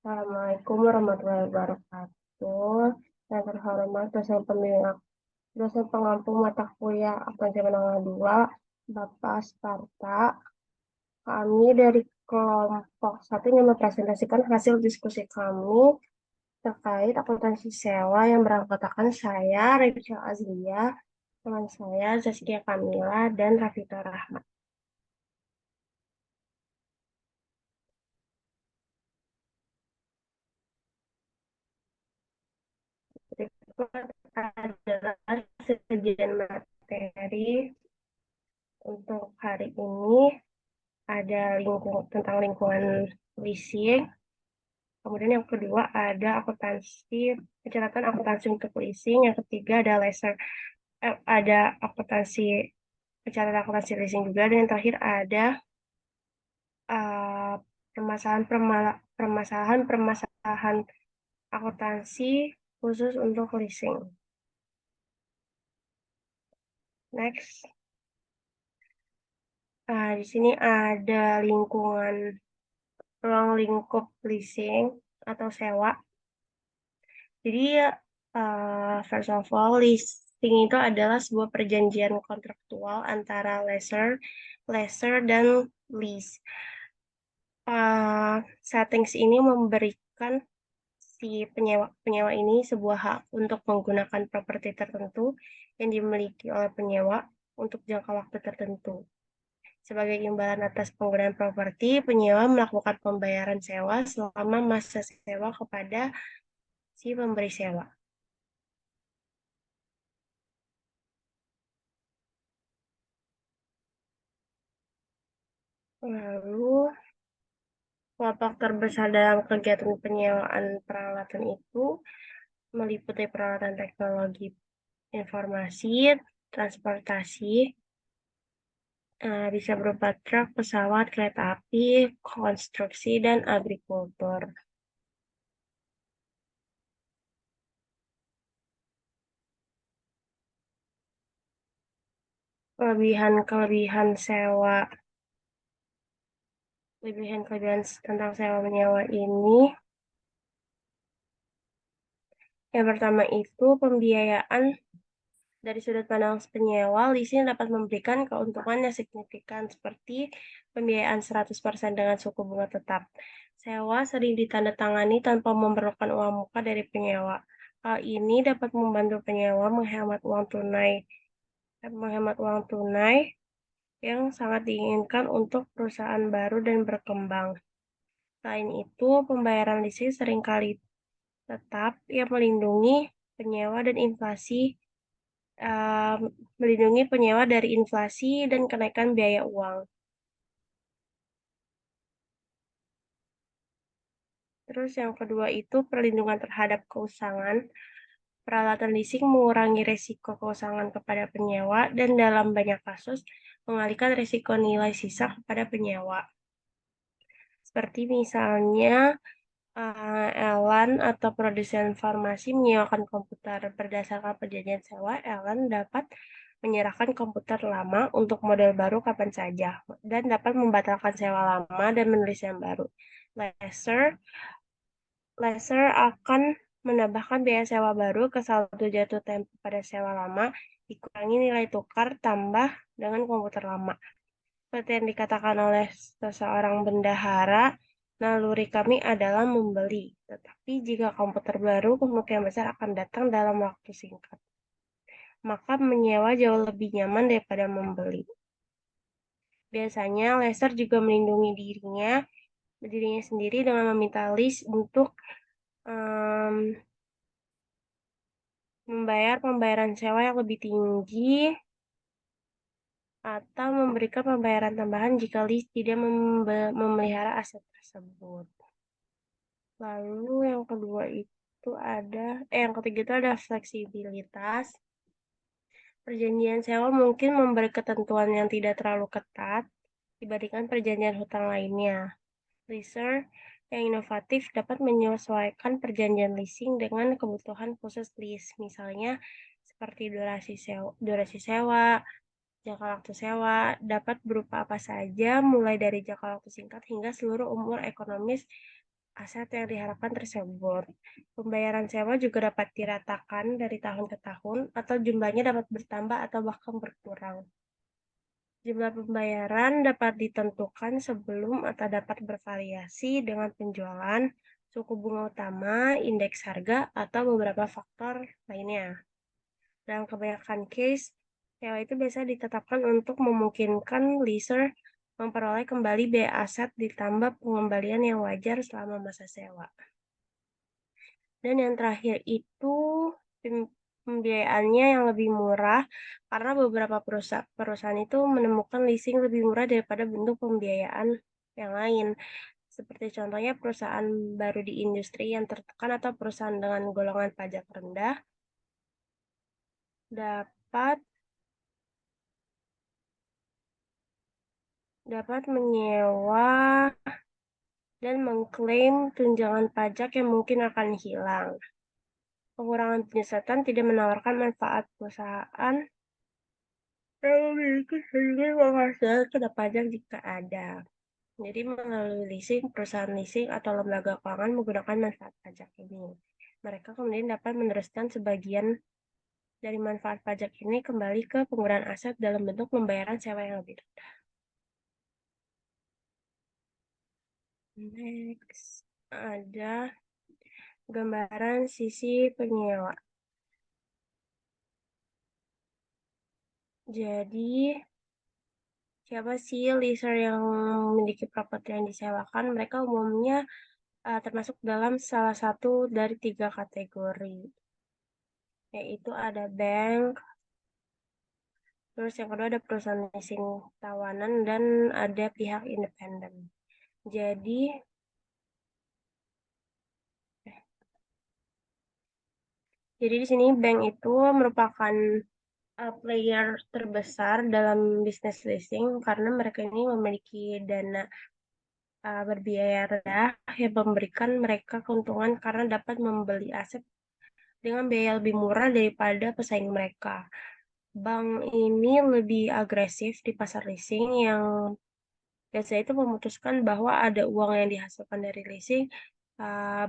Assalamualaikum warahmatullahi wabarakatuh. Yang terhormat dosen pengampu mata kuliah Akuntansi Menengah 2, Bapak Sparta. Kami dari kelompok satu ingin mempresentasikan hasil diskusi kami terkait akuntansi sewa yang beranggotakan saya, Rachel Azlia, teman saya, Zaskia Kamila, dan Rafita Rahmat. Berikut adalah sajian materi untuk hari ini. Ada tentang lingkungan leasing. Kemudian yang kedua ada pencatatan akuntansi untuk leasing. Yang ketiga ada ada pencatatan akuntansi leasing juga. Dan yang terakhir ada uh, permasalahan akuntansi khusus untuk leasing. Next. Di sini ada ruang lingkup leasing atau sewa. Jadi, first of all, leasing itu adalah sebuah perjanjian kontraktual antara lessor dan lease. Settings ini memberikan si penyewa ini sebuah hak untuk menggunakan properti tertentu yang dimiliki oleh penyewa untuk jangka waktu tertentu. Sebagai imbalan atas penggunaan properti, penyewa melakukan pembayaran sewa selama masa sewa kepada si pemberi sewa. Lalu, kelompok terbesar dalam kegiatan penyewaan peralatan itu meliputi peralatan teknologi informasi, transportasi, bisa berupa truk, pesawat, kereta api, konstruksi, dan agrikultur. Kelebihan tentang sewa menyewa ini, yang pertama itu pembiayaan. Dari sudut pandang penyewa, leasing dapat memberikan keuntungan yang signifikan seperti pembiayaan 100% dengan suku bunga tetap. Sewa sering ditandatangani tanpa memerlukan uang muka dari penyewa. Hal ini dapat membantu penyewa menghemat uang tunai yang sangat diinginkan untuk perusahaan baru dan berkembang. Selain itu, pembayaran leasing seringkali tetap yang melindungi penyewa dari inflasi dan kenaikan biaya uang. Terus yang kedua itu perlindungan terhadap keusangan. Peralatan leasing mengurangi risiko keusangan kepada penyewa dan dalam banyak kasus mengalihkan risiko nilai sisa kepada penyewa. Seperti misalnya Elan atau produsen farmasi menyewakan komputer berdasarkan perjanjian sewa. Elan dapat menyerahkan komputer lama untuk model baru kapan saja dan dapat membatalkan sewa lama dan menulis yang baru. Lessor akan menambahkan biaya sewa baru ke saldo jatuh tempo pada sewa lama, dikurangi nilai tukar tambah dengan komputer lama. Seperti yang dikatakan oleh seseorang bendahara, naluri kami adalah membeli, tetapi jika komputer baru kemungkinan besar akan datang dalam waktu singkat. Maka menyewa jauh lebih nyaman daripada membeli. Biasanya, lessor juga melindungi dirinya sendiri dengan meminta lease untuk membayar pembayaran sewa yang lebih tinggi atau memberikan pembayaran tambahan jika lease tidak memelihara aset tersebut. Lalu yang ketiga itu ada fleksibilitas. Perjanjian sewa mungkin memberi ketentuan yang tidak terlalu ketat dibandingkan perjanjian hutang lainnya. Leaser yang inovatif dapat menyesuaikan perjanjian leasing dengan kebutuhan khusus lease, misalnya seperti durasi sewa, jangka waktu sewa dapat berupa apa saja, mulai dari jangka waktu singkat hingga seluruh umur ekonomis aset yang diharapkan tersebut. Pembayaran sewa juga dapat diratakan dari tahun ke tahun atau jumlahnya dapat bertambah atau bahkan berkurang. Jumlah pembayaran dapat ditentukan sebelum atau dapat bervariasi dengan penjualan, suku bunga utama, indeks harga, atau beberapa faktor lainnya. Dalam kebanyakan case, sewa itu biasa ditetapkan untuk memungkinkan leaser memperoleh kembali biaya aset ditambah pengembalian yang wajar selama masa sewa. Dan yang terakhir itu pembiayaannya yang lebih murah karena beberapa perusahaan itu menemukan leasing lebih murah daripada bentuk pembiayaan yang lain. Seperti contohnya perusahaan baru di industri yang tertekan atau perusahaan dengan golongan pajak rendah dapat dapat menyewa dan mengklaim tunjangan pajak yang mungkin akan hilang. Pengurangan penyesatan tidak menawarkan manfaat perusahaan yang memiliki sejumlah penghasilan kena pajak jika ada. Jadi melalui leasing, perusahaan leasing atau lembaga keuangan menggunakan manfaat pajak ini. Mereka kemudian dapat meneruskan sebagian dari manfaat pajak ini kembali ke penggunaan aset dalam bentuk pembayaran sewa yang lebih rendah. Next, ada gambaran sisi penyewa. Jadi, siapa sih leaser yang memiliki properti yang disewakan? Mereka umumnya termasuk dalam salah satu dari 3 kategori, yaitu ada bank, terus yang kedua ada perusahaan leasing tawanan, dan ada pihak independen. Jadi, di sini bank itu merupakan player terbesar dalam bisnis leasing karena mereka ini memiliki dana berbiaya rendah yang memberikan mereka keuntungan karena dapat membeli aset dengan biaya lebih murah daripada pesaing mereka. Bank ini lebih agresif di pasar leasing yang biasanya itu memutuskan bahwa ada uang yang dihasilkan dari leasing,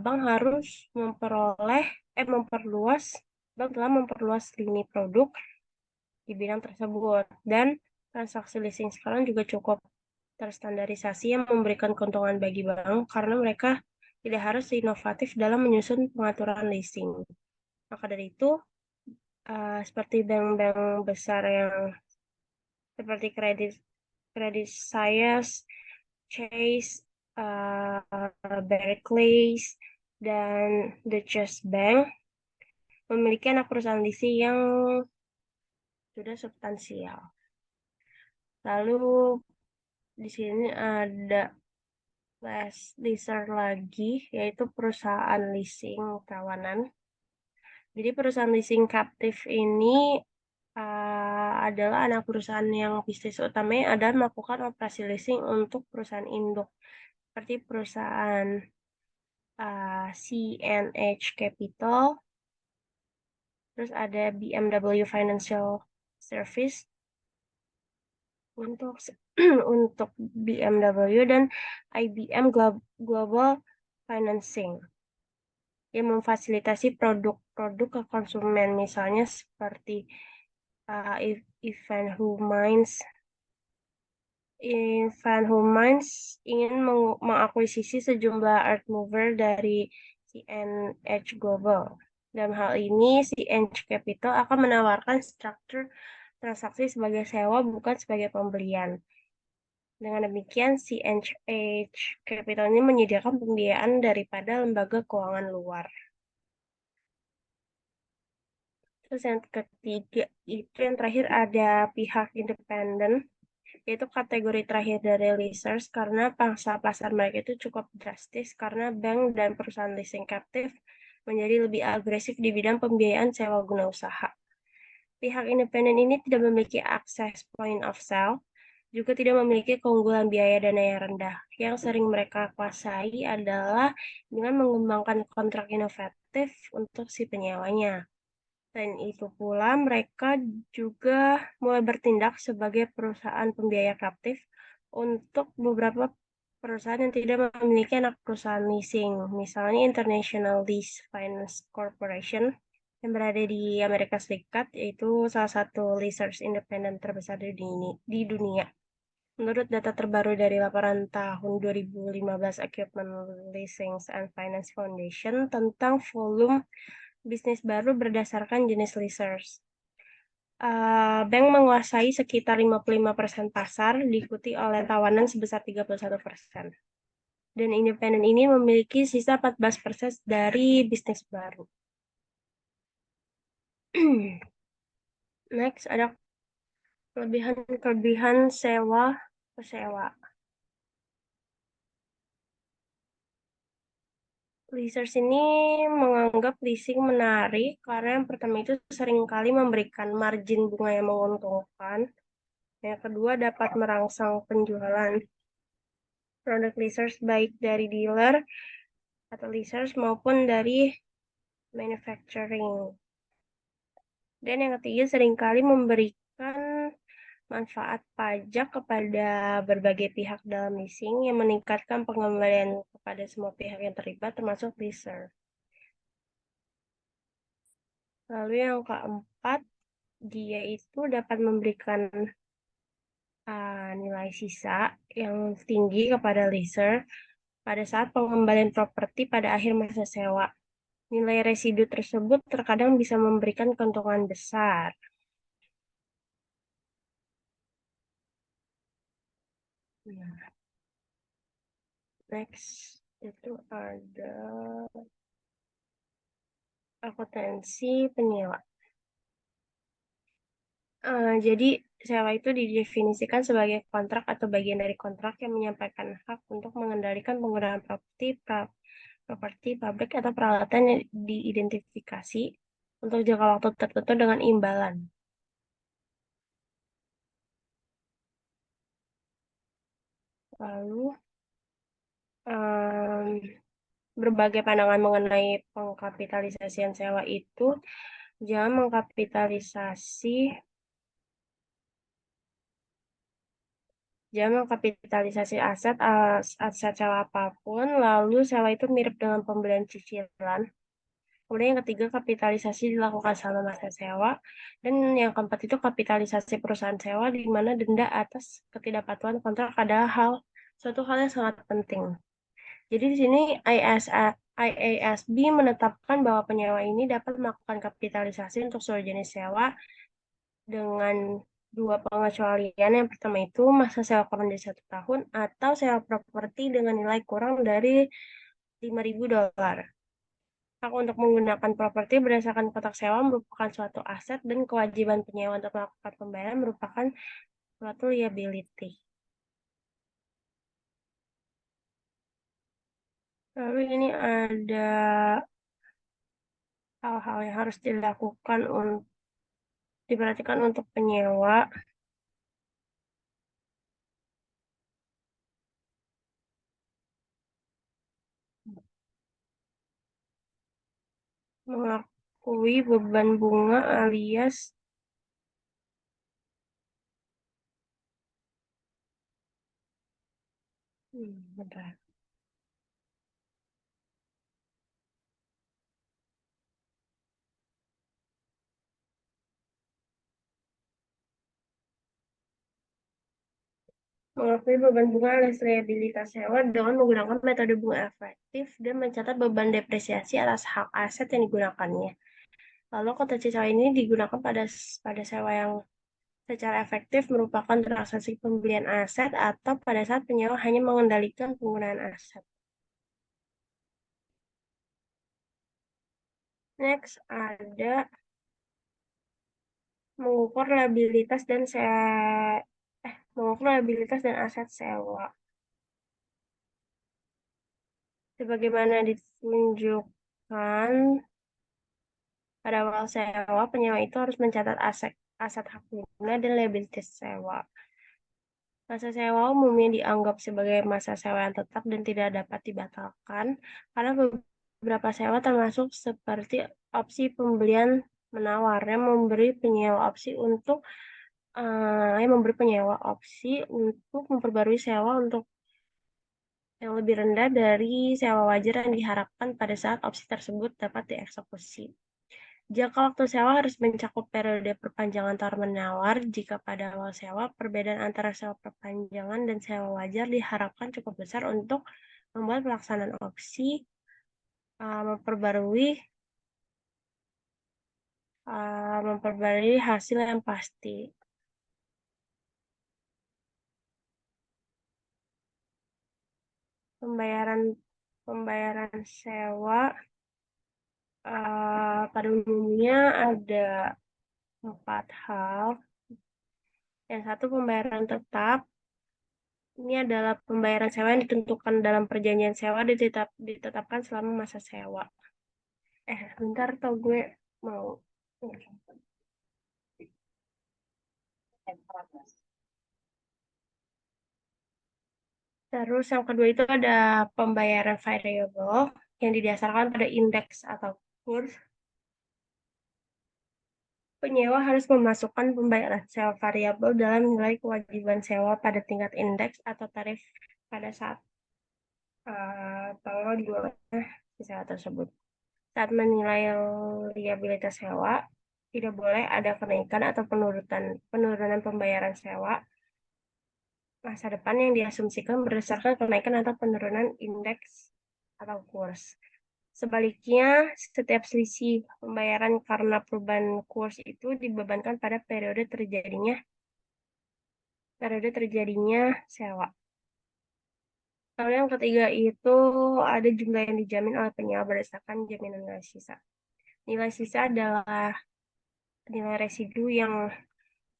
bank harus memperluas, bank telah memperluas lini produk di bidang tersebut. Dan transaksi leasing sekarang juga cukup terstandarisasi yang memberikan keuntungan bagi bank karena mereka tidak harus inovatif dalam menyusun pengaturan leasing. Maka dari itu, seperti bank-bank besar yang seperti Credit Suisse, Chase, Barclays, dan Deutsche Bank memiliki anak perusahaan leasing yang sudah substansial. Lalu di sini ada leaser lagi, yaitu perusahaan leasing tawanan. Jadi perusahaan leasing kaptif ini adalah anak perusahaan yang bisnis utamanya adalah melakukan operasi leasing untuk perusahaan induk, seperti perusahaan CNH Capital, terus ada BMW Financial Service untuk untuk BMW dan IBM Global Financing yang memfasilitasi produk-produk ke konsumen, misalnya seperti Event Humans ingin mengakuisisi sejumlah Earth Mover dari CNH Global. Dalam hal ini, CNH Capital akan menawarkan struktur transaksi sebagai sewa bukan sebagai pembelian. Dengan demikian, CNH Capital ini menyediakan pembiayaan daripada lembaga keuangan luar. Terus yang ketiga itu yang terakhir ada pihak independen, yaitu kategori terakhir dari leasers karena pangsa pasar mereka itu cukup drastis karena bank dan perusahaan leasing kaptif menjadi lebih agresif di bidang pembiayaan sewa guna usaha. Pihak independen ini tidak memiliki akses point of sale, juga tidak memiliki keunggulan biaya dana yang rendah. Yang sering mereka kuasai adalah dengan mengembangkan kontrak inovatif untuk si penyewanya. Selain itu pula, mereka juga mulai bertindak sebagai perusahaan pembiaya kaptif untuk beberapa perusahaan yang tidak memiliki anak perusahaan leasing, misalnya International Lease Finance Corporation yang berada di Amerika Serikat, yaitu salah satu leasers independen terbesar di dunia. Menurut data terbaru dari laporan tahun 2015 Equipment Leasing and Finance Foundation tentang volume bisnis baru berdasarkan jenis leasers. Bank menguasai sekitar 55% pasar, diikuti oleh tawanan sebesar 31%. Dan independen ini memiliki sisa 14% dari bisnis baru. Next, ada kelebihan-kelebihan sewa pesewa. Leasers ini menganggap leasing menarik karena yang pertama itu seringkali memberikan margin bunga yang menguntungkan. Yang kedua dapat merangsang penjualan produk leasers baik dari dealer atau leasers maupun dari manufacturing. Dan yang ketiga seringkali memberikan manfaat pajak kepada berbagai pihak dalam leasing yang meningkatkan pengembalian kepada semua pihak yang terlibat termasuk leaser. Lalu yang keempat, dia itu dapat memberikan nilai sisa yang tinggi kepada leaser pada saat pengembalian properti pada akhir masa sewa. Nilai residu tersebut terkadang bisa memberikan keuntungan besar. Nah, next itu ada akuntansi penyewa. Jadi sewa itu didefinisikan sebagai kontrak atau bagian dari kontrak yang menyampaikan hak untuk mengendalikan penggunaan properti, pabrik, atau peralatan yang diidentifikasi untuk jangka waktu tertentu dengan imbalan. Lalu, em, berbagai pandangan mengenai pengkapitalisasian sewa itu, jangan mengkapitalisasi Jangan mengkapitalisasi aset sewa apapun, lalu sewa itu mirip dengan pembelian cicilan. Kemudian yang ketiga, kapitalisasi dilakukan selama masa sewa. Dan yang keempat itu kapitalisasi perusahaan sewa, di mana denda atas ketidakpatuhan kontrak adalah suatu hal yang sangat penting. Jadi di sini IASB menetapkan bahwa penyewa ini dapat melakukan kapitalisasi untuk seluruh jenis sewa dengan dua pengecualian. Yang pertama itu masa sewa kurang dari 1 tahun atau sewa properti dengan nilai kurang dari $5.000. Hak untuk menggunakan properti berdasarkan kotak sewa merupakan suatu aset dan kewajiban penyewa untuk melakukan pembayaran merupakan suatu liability. Lalu ini ada hal-hal yang harus diperhatikan untuk penyewa. Mengakui beban bunga alias bentar. Mengakui beban bunga alias liabilitas sewa dengan menggunakan metode bunga efektif dan mencatat beban depresiasi atas hak aset yang digunakannya. Lalu kota sewa ini digunakan pada sewa yang secara efektif merupakan transaksi pembelian aset atau pada saat penyewa hanya mengendalikan penggunaan aset. Next ada mengukur liabilitas dan mengukur liabilitas dan aset sewa. Sebagaimana ditunjukkan pada awal sewa, penyewa itu harus mencatat aset hak guna dan liabilitas sewa. Masa sewa umumnya dianggap sebagai masa sewa yang tetap dan tidak dapat dibatalkan karena beberapa sewa termasuk seperti opsi pembelian menawar yang memberi penyewa opsi untuk memperbarui sewa untuk yang lebih rendah dari sewa wajar yang diharapkan pada saat opsi tersebut dapat dieksekusi. Jangka waktu sewa harus mencakup periode perpanjangan tawar-menawar. Jika pada awal sewa, perbedaan antara sewa perpanjangan dan sewa wajar diharapkan cukup besar untuk membuat pelaksanaan opsi memperbarui hasil yang pasti. Pembayaran pembayaran sewa pada umumnya ada 4 hal. Yang satu pembayaran tetap. Ini adalah pembayaran sewa yang ditentukan dalam perjanjian sewa ditetapkan selama masa sewa. Bentar tau gue mau. Terus yang kedua itu ada pembayaran variable yang didasarkan pada indeks atau kurs. Penyewa harus memasukkan pembayaran sewa variabel dalam nilai kewajiban sewa pada tingkat indeks atau tarif pada saat tanggal di mana sewa tersebut. Saat menilai liabilitas sewa, tidak boleh ada kenaikan atau penurunan pembayaran sewa masa depan yang diasumsikan berdasarkan kenaikan atau penurunan indeks atau kurs. Sebaliknya, setiap selisih pembayaran karena perubahan kurs itu dibebankan pada periode terjadinya sewa. Lalu yang ketiga itu ada jumlah yang dijamin oleh penyewa berdasarkan jaminan nilai sisa. Nilai sisa adalah nilai residu yang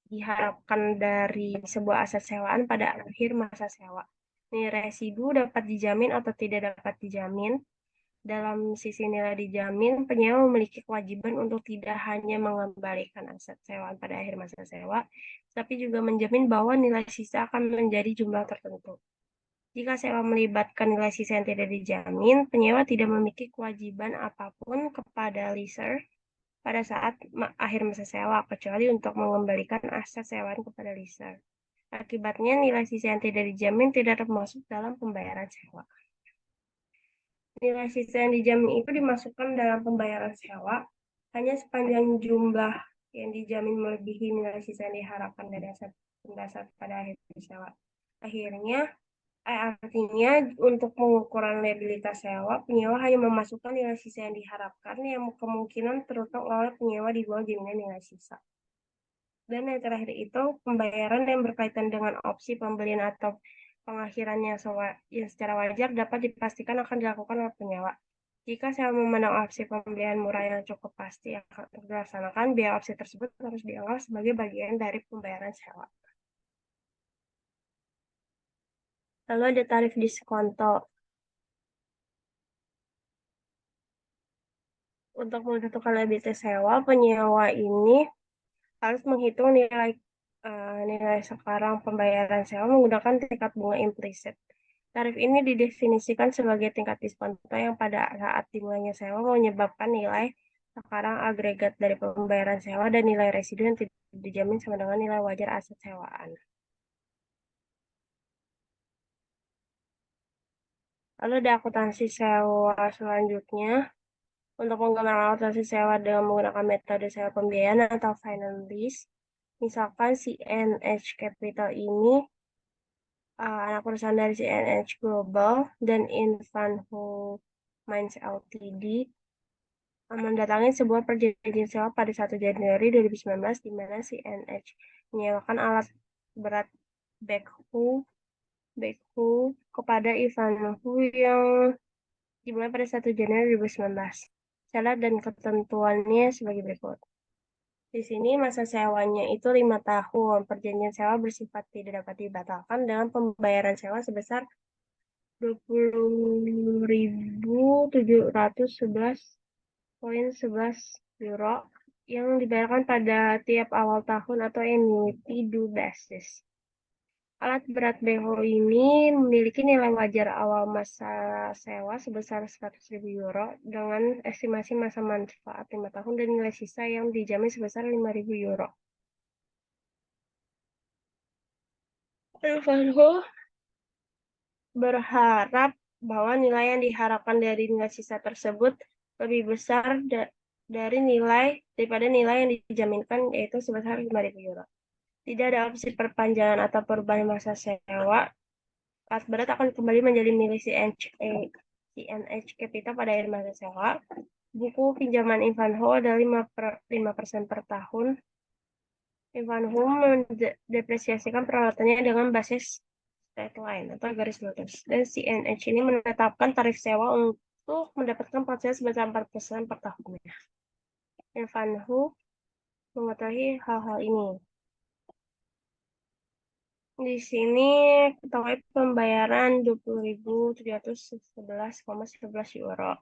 diharapkan dari sebuah aset sewaan pada akhir masa sewa. Nilai residu dapat dijamin atau tidak dapat dijamin. Dalam sisi nilai dijamin, penyewa memiliki kewajiban untuk tidak hanya mengembalikan aset sewaan pada akhir masa sewa, tapi juga menjamin bahwa nilai sisa akan menjadi jumlah tertentu. Jika sewa melibatkan nilai sisa yang tidak dijamin, penyewa tidak memiliki kewajiban apapun kepada leaser pada saat akhir masa sewa, kecuali untuk mengembalikan aset sewaan kepada leaser. Akibatnya, nilai sisa yang tidak dijamin tidak termasuk dalam pembayaran sewa. Nilai sisa yang dijamin itu dimasukkan dalam pembayaran sewa hanya sepanjang jumlah yang dijamin melebihi nilai sisa yang diharapkan dari aset pendasar pada akhir sewa. Artinya, untuk pengukuran liabilitas sewa, penyewa hanya memasukkan nilai sisa yang diharapkan yang kemungkinan terutang oleh penyewa di bawah jaminan nilai sisa. Dan yang terakhir itu, pembayaran yang berkaitan dengan opsi pembelian atau pengakhiran yang secara wajar dapat dipastikan akan dilakukan oleh penyewa. Jika sewa memandang opsi pembelian murah yang cukup pasti akan dilaksanakan, biaya opsi tersebut harus dianggap sebagai bagian dari pembayaran sewa. Lalu ada tarif diskonto. Untuk menentukan liabilitas sewa, penyewa ini harus menghitung nilai sekarang pembayaran sewa menggunakan tingkat bunga implisit. Tarif ini didefinisikan sebagai tingkat diskonto yang pada saat dimulainya sewa menyebabkan nilai sekarang agregat dari pembayaran sewa dan nilai residu yang tidak dijamin sama dengan nilai wajar aset sewaan. Lalu ada akuntansi sewa selanjutnya. Untuk menggambarkan akuntansi sewa dengan menggunakan metode sewa pembiayaan atau finance lease, misalkan si NH Capital ini anak perusahaan dari CNH Global dan Invanho Mines Ltd mendatangi sebuah perjanjian sewa pada 1 Januari 2019 di mana CNH menyewakan alat berat backhoe kepada Ivanhoe yang dimulai pada 1 Januari 2019. Syarat dan ketentuannya sebagai berikut. Di sini masa sewanya itu 5 tahun. Perjanjian sewa bersifat tidak dapat dibatalkan dengan pembayaran sewa sebesar 20.711,11 euro yang dibayarkan pada tiap awal tahun atau annuity due basis. Alat berat backhoe ini memiliki nilai wajar awal masa sewa sebesar 100.000 euro dengan estimasi masa manfaat 5 tahun dan nilai sisa yang dijamin sebesar 5.000 euro. Ivanhoe berharap bahwa nilai yang diharapkan dari nilai sisa tersebut lebih besar dari daripada nilai yang dijaminkan, yaitu sebesar 5.000 euro. Tidak ada opsi perpanjangan atau perubahan masa sewa. Alat berat akan kembali menjadi milik CNH Capital pada akhir masa sewa. Buku pinjaman Ivanhoe ada 5% per tahun. Ivanhoe mendepresiasikan peralatannya dengan basis straight line atau garis lurus. Dan CNH ini menetapkan tarif sewa untuk mendapatkan penghasilan sebesar 4% per tahunnya. Ivanhoe mengetahui hal-hal ini. Di sini ketahui pembayaran 20.711,11 euro.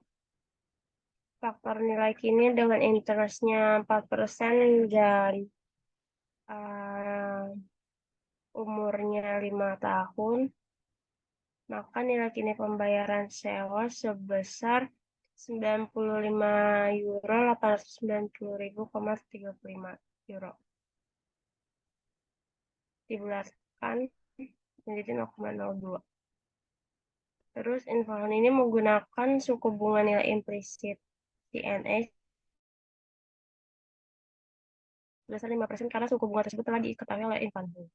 Faktor nilai kini dengan interestnya 4% dan umurnya 5 tahun, maka nilai kini pembayaran sewa sebesar 95 euro 890.035 euro. Dibulatkan menjadi 0,02. Terus inflasi ini menggunakan suku bunga nilai implisit CNH sebesar 5% karena suku bunga tersebut telah diketahui oleh Inflasi.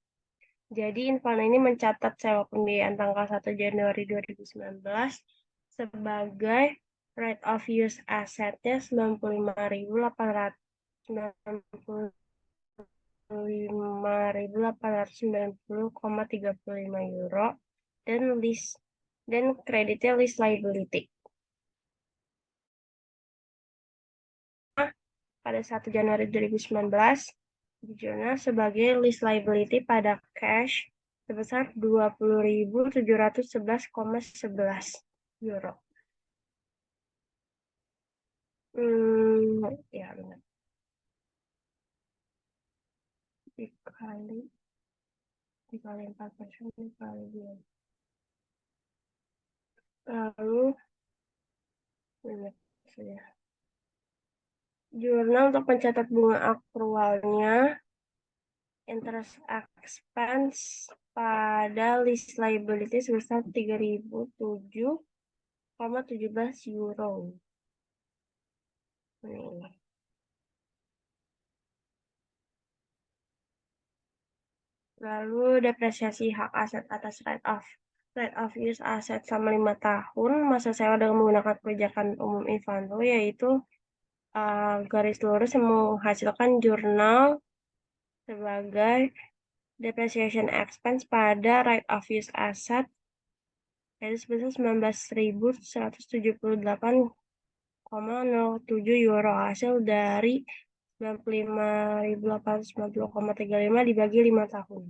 Jadi Inflasi ini mencatat sewa pembiayaan tanggal 1 Januari 2019 sebagai rate of use asetnya 95.890,35 euro dan kreditnya lease liability. Pada 1 Januari 2019 dijual sebagai lease liability pada cash sebesar 20.711,11 euro. Ya benar. Dikali 4% dikali 2. Lalu ini sudah. Jurnal untuk mencatat bunga akrualnya, interest expense pada lease liability sebesar 3.007,17 euro. Nih. Lalu depresiasi hak aset atas rate of use aset selama 5 tahun, masa sewa dengan menggunakan kebijakan umum Ivanhoe, yaitu garis lurus yang menghasilkan jurnal sebagai depreciation expense pada right of use asset yaitu sebesar 19.178,07 euro hasil dari 95.890,35 dibagi 5 tahun.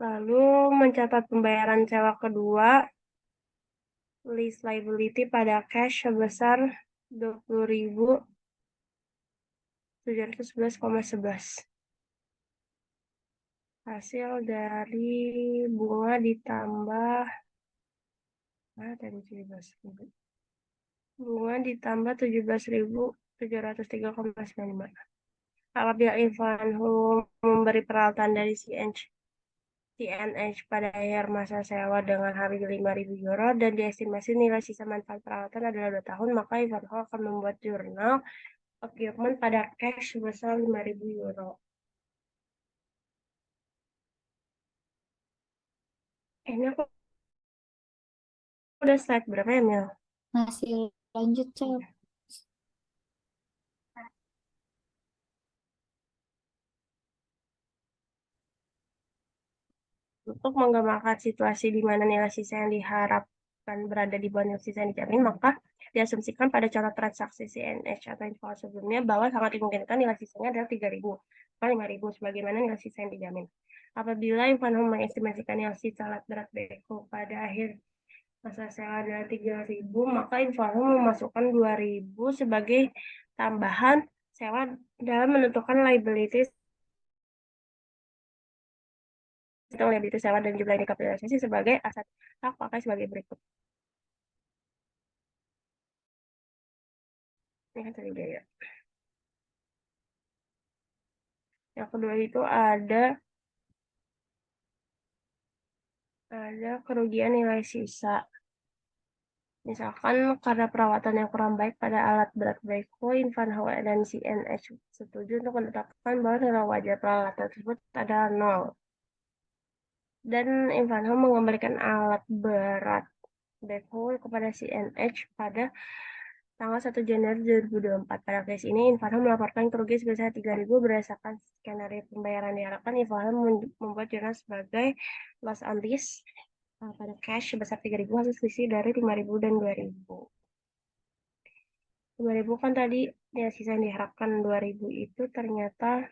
Lalu mencatat pembayaran sewa kedua lease liability pada cash sebesar 20.711,11. Hasil dari bunga ditambah bunga ditambah 17.703,95. Apabila Ivanhoe memberi peralatan dari CNH pada akhir masa sewa dengan harga 5.000 euro dan diestimasi nilai sisa manfaat peralatan adalah 2 tahun, maka Ivanhoe akan membuat jurnal procurement pada cash sebesar 5.000 euro. Ini aku udah slide berapa ya, Mel? Masih lanjut, Cel. Untuk menggambarkan situasi di mana nilai sisa yang diharapkan berada di bawah nilai sisa yang dijamin, maka diasumsikan pada contoh transaksi CNH atau info sebelumnya bahwa sangat dimungkinkan nilai sisanya adalah 3.000 atau 5.000 sebagaimana nilai sisa yang dijamin. Apabila Ivanhoe mengestimasikan nilai sisa alat berat Beko pada akhir masa sewa adalah 3.000, maka Ivanhoe memasukkan 2.000 sebagai tambahan sewa dalam menentukan liabilities hitung liability sewa dan jumlah dikapitalisasi sebagai aset hak pakai sebagai berikut. Ini kan tadi dia ya. Yang kedua itu ada kerugian nilai sisa. Misalkan karena perawatan yang kurang baik pada alat berat Breko, Ivanhoe dan CNH setuju untuk menetapkan bahwa nilai wajar peralatan tersebut adalah nol. Dan Ivanhoe mengembalikan alat berat Breko kepada CNH pada tanggal 1 Januari 2024. Pada case ini, Ivanhoe melaporkan kerugian sebesar 3.000 berdasarkan skenario pembayaran diharapkan. Ivanhoe membuat jurnal sebagai loss on lease pada cash sebesar 3.000 hasil selisih dari 5.000 dan 2.000. 5.000 kan tadi ya sisa yang diharapkan 2.000 itu ternyata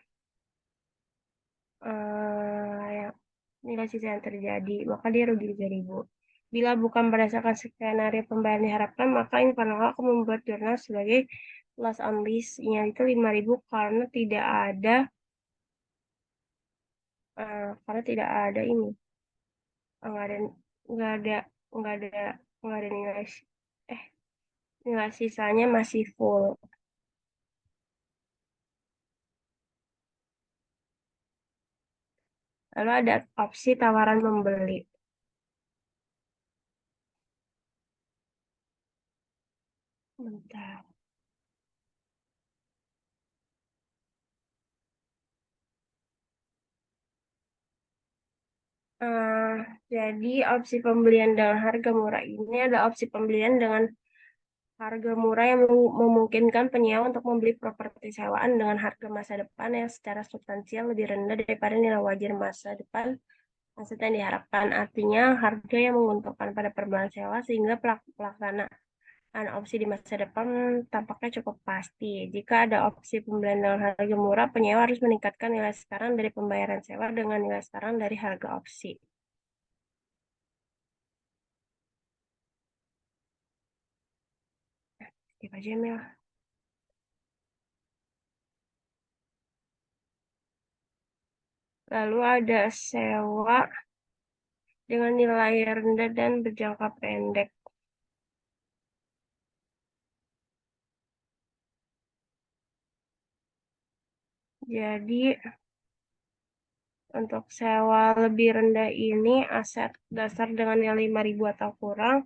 ya, nilai sisa yang terjadi, maka dia rugi 3.000. Bila bukan berdasarkan skenario pembayaran diharapkan, maka Infanova akan membuat jurnal sebagai loss on lease-nya itu 5.000 karena tidak ada ini, nggak ada nggak ada nggak ada nggak ada eh nilai sisanya masih full. Lalu ada opsi tawaran membeli. Bentar. Eh, jadi opsi pembelian dengan harga murah ini ada opsi pembelian dengan harga murah yang memungkinkan penyewa untuk membeli properti sewaan dengan harga masa depan yang secara substansial lebih rendah daripada nilai wajar masa depan aset yang diharapkan. Artinya harga yang menguntungkan pada perbulan sewa sehingga pelaksanaan opsi di masa depan tampaknya cukup pasti. Jika ada opsi pembelian dengan harga murah, penyewa harus meningkatkan nilai sekarang dari pembayaran sewa dengan nilai sekarang dari harga opsi. Skip aja, Mel. Lalu ada sewa dengan nilai rendah dan berjangka pendek. Jadi untuk sewa lebih rendah ini aset dasar dengan nilai 5.000 atau kurang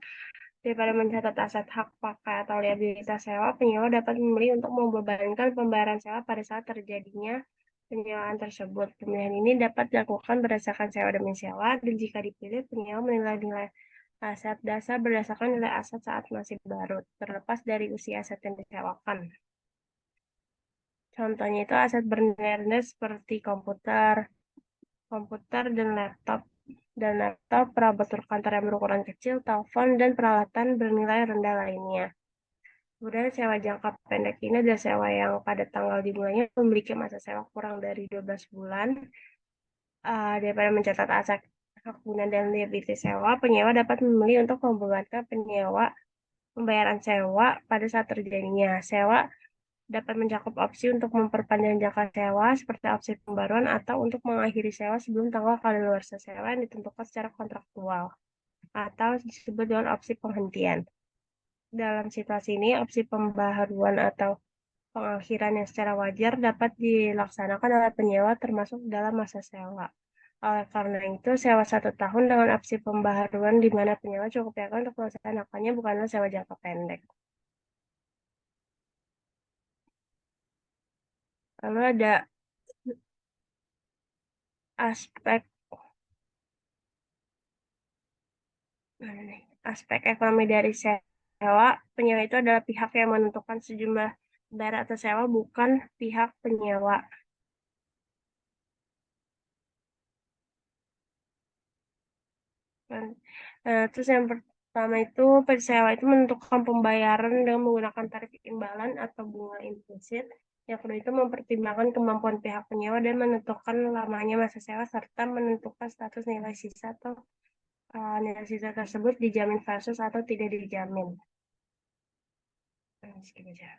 daripada mencatat aset hak pakai atau liabilitas sewa, penyewa dapat memilih untuk membebankan pembayaran sewa pada saat terjadinya penyewaan tersebut. Pemilihan ini dapat dilakukan berdasarkan sewa demi sewa dan jika dipilih, penyewa menilai nilai aset dasar berdasarkan nilai aset saat masih baru, terlepas dari usia aset yang disewakan. Contohnya itu aset bernilai rendah seperti komputer dan laptop, perabot kantor yang berukuran kecil, telepon, dan peralatan bernilai rendah lainnya. Kemudian sewa jangka pendek ini adalah sewa yang pada tanggal dimulainya memiliki masa sewa kurang dari 12 bulan. Daripada mencatat aset hak guna dan liabilitas sewa, penyewa dapat memilih untuk membebankan pembayaran sewa pada saat terjadinya. Sewa dapat mencakup opsi untuk memperpanjang jangka sewa seperti opsi pembaruan atau untuk mengakhiri sewa sebelum tanggal kadaluarsa sewa yang ditentukan secara kontraktual atau disebut dengan opsi penghentian. Dalam situasi ini, opsi pembaharuan atau pengakhiran yang secara wajar dapat dilaksanakan oleh penyewa termasuk dalam masa sewa. Oleh karena itu, sewa 1 tahun dengan opsi pembaharuan di mana penyewa cukup yakin untuk melaksanakannya bukanlah sewa jangka pendek. Lalu ada aspek aspek ekonomi dari sewa. Penyewa itu adalah pihak yang menentukan sejumlah bayar atau sewa, bukan pihak penyewa. Kan? Terus yang pertama itu penyewa itu menentukan pembayaran dengan menggunakan tarif imbalan atau bunga implisit. Yang kedua itu mempertimbangkan kemampuan pihak penyewa dan menentukan lamanya masa sewa serta menentukan status nilai sisa atau nilai sisa tersebut dijamin versus atau tidak dijamin. Skip aja.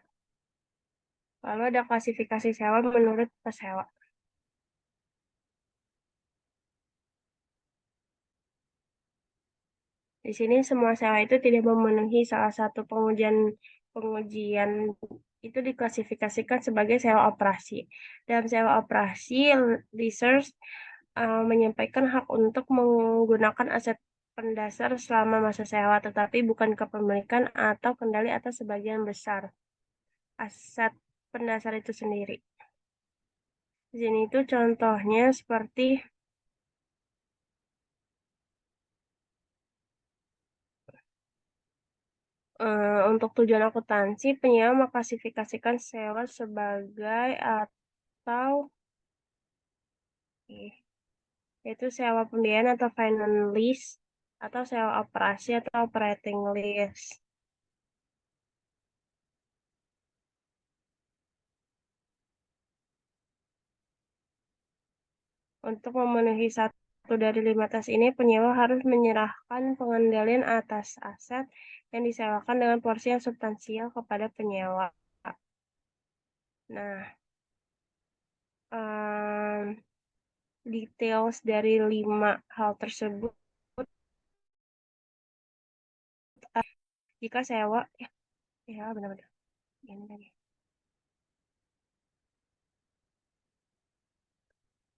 Lalu ada klasifikasi sewa menurut pesewa. Di sini semua sewa itu tidak memenuhi salah satu pengujian pengujian itu diklasifikasikan sebagai sewa operasi. Dalam sewa operasi, leasers menyampaikan hak untuk menggunakan aset pendasar selama masa sewa, tetapi bukan kepemilikan atau kendali atas sebagian besar aset pendasar itu sendiri. Di sini itu contohnya seperti untuk tujuan akuntansi, penyewa mengklasifikasikan sewa sebagai atau yaitu sewa pembiayaan atau finance lease atau sewa operasi atau operating lease. Untuk memenuhi satu dari 5 tes ini, penyewa harus menyerahkan pengendalian atas aset yang disewakan dengan porsi yang substansial kepada penyewa. Nah, em, details dari 5 hal tersebut jika sewa ya benar-benar ini lagi.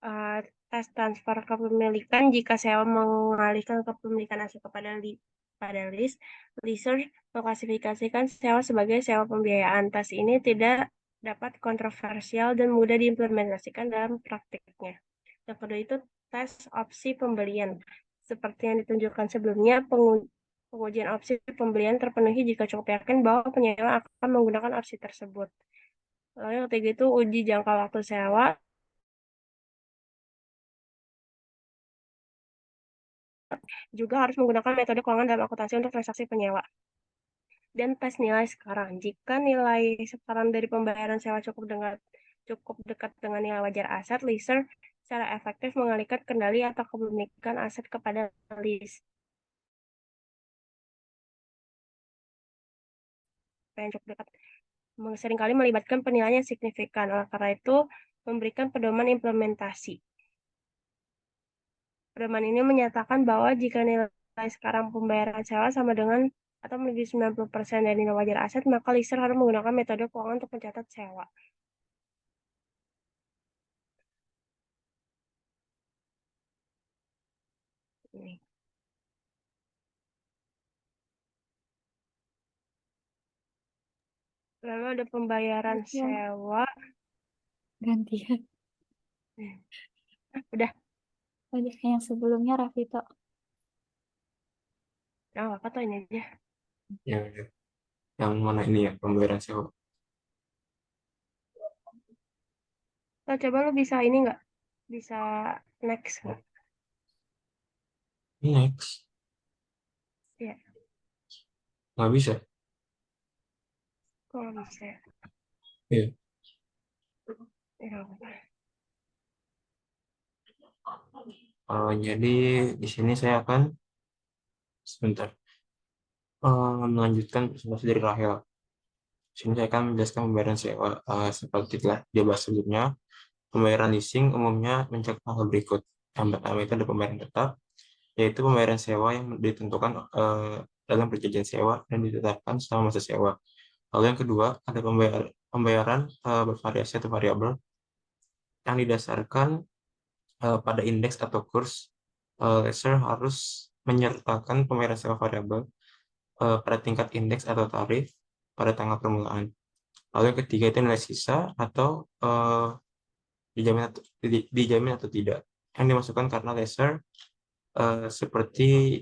Eh, Tes transfer kepemilikan jika sewa mengalihkan kepemilikan aset pada leaser mengklasifikasikan sewa sebagai sewa pembiayaan. Tes ini tidak dapat kontroversial dan mudah diimplementasikan dalam praktiknya. Yang kedua itu tes opsi pembelian. Seperti yang ditunjukkan sebelumnya, pengujian opsi pembelian terpenuhi jika cukup yakin bahwa penyewa akan menggunakan opsi tersebut. Lalu yang ketiga itu uji jangka waktu sewa. Juga harus menggunakan metode keuangan dalam akuntansi untuk transaksi penyewa. Dan tes nilai sekarang. Jika nilai sekarang dari pembayaran sewa cukup dekat dengan nilai wajar aset, leaser secara efektif mengalihkan kendali atau kepemilikan aset kepada lease. Yang cukup dekat seringkali melibatkan penilaian yang signifikan. Oleh karena itu, memberikan pedoman implementasi. Pedoman ini menyatakan bahwa jika nilai sekarang pembayaran sewa sama dengan atau melebihi 90% dari nilai wajar aset, maka leaser harus menggunakan metode keuangan untuk mencatat sewa. Ini. Lalu ada pembayaran Ya, sewa. gantian. Udah, Udah yang sebelumnya Rafito. nah, apa tuh ini aja. Yang mana ini ya, pembayaran sewa. Nah, coba lu bisa ini nggak? Bisa next nggak? Next, Ya, nggak bisa. kok nggak bisa ya? Iya. Ya, nggak apa-apa. Jadi di sini saya akan sebentar melanjutkan presentasi dari Rahel. Di sini saya akan menjelaskan pembayaran sewa. Seperti telah dibahas sebelumnya, pembayaran leasing umumnya mencakup hal berikut. Yang pertama itu ada pembayaran tetap, yaitu pembayaran sewa yang ditentukan dalam perjanjian sewa dan ditetapkan selama masa sewa. Lalu yang kedua ada pembayaran bervariasi atau variabel yang didasarkan pada indeks atau kurs. Lessor harus menyertakan pembayaran sewa variabel pada tingkat indeks atau tarif pada tanggal permulaan. Lalu yang ketiga itu nilai sisa atau dijamin atau tidak yang dimasukkan karena lessor seperti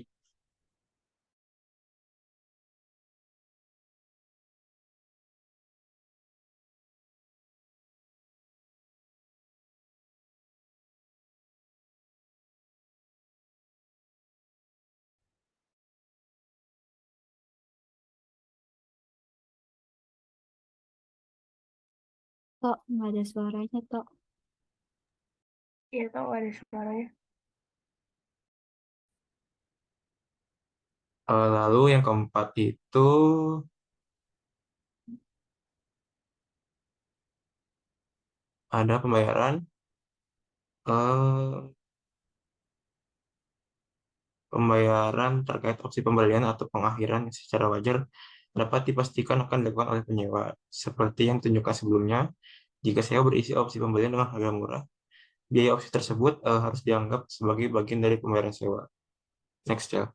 Tok, nggak ada suaranya, Tok. Iya, tau nggak ada suaranya. lalu yang keempat itu ada eh, pembayaran terkait opsi pembelian atau pengakhiran secara wajar dapat dipastikan akan dilakukan oleh penyewa, seperti yang ditunjukkan sebelumnya. Jika sewa berisi opsi pembelian dengan harga murah, biaya opsi tersebut harus dianggap sebagai bagian dari pembayaran sewa. Next ya.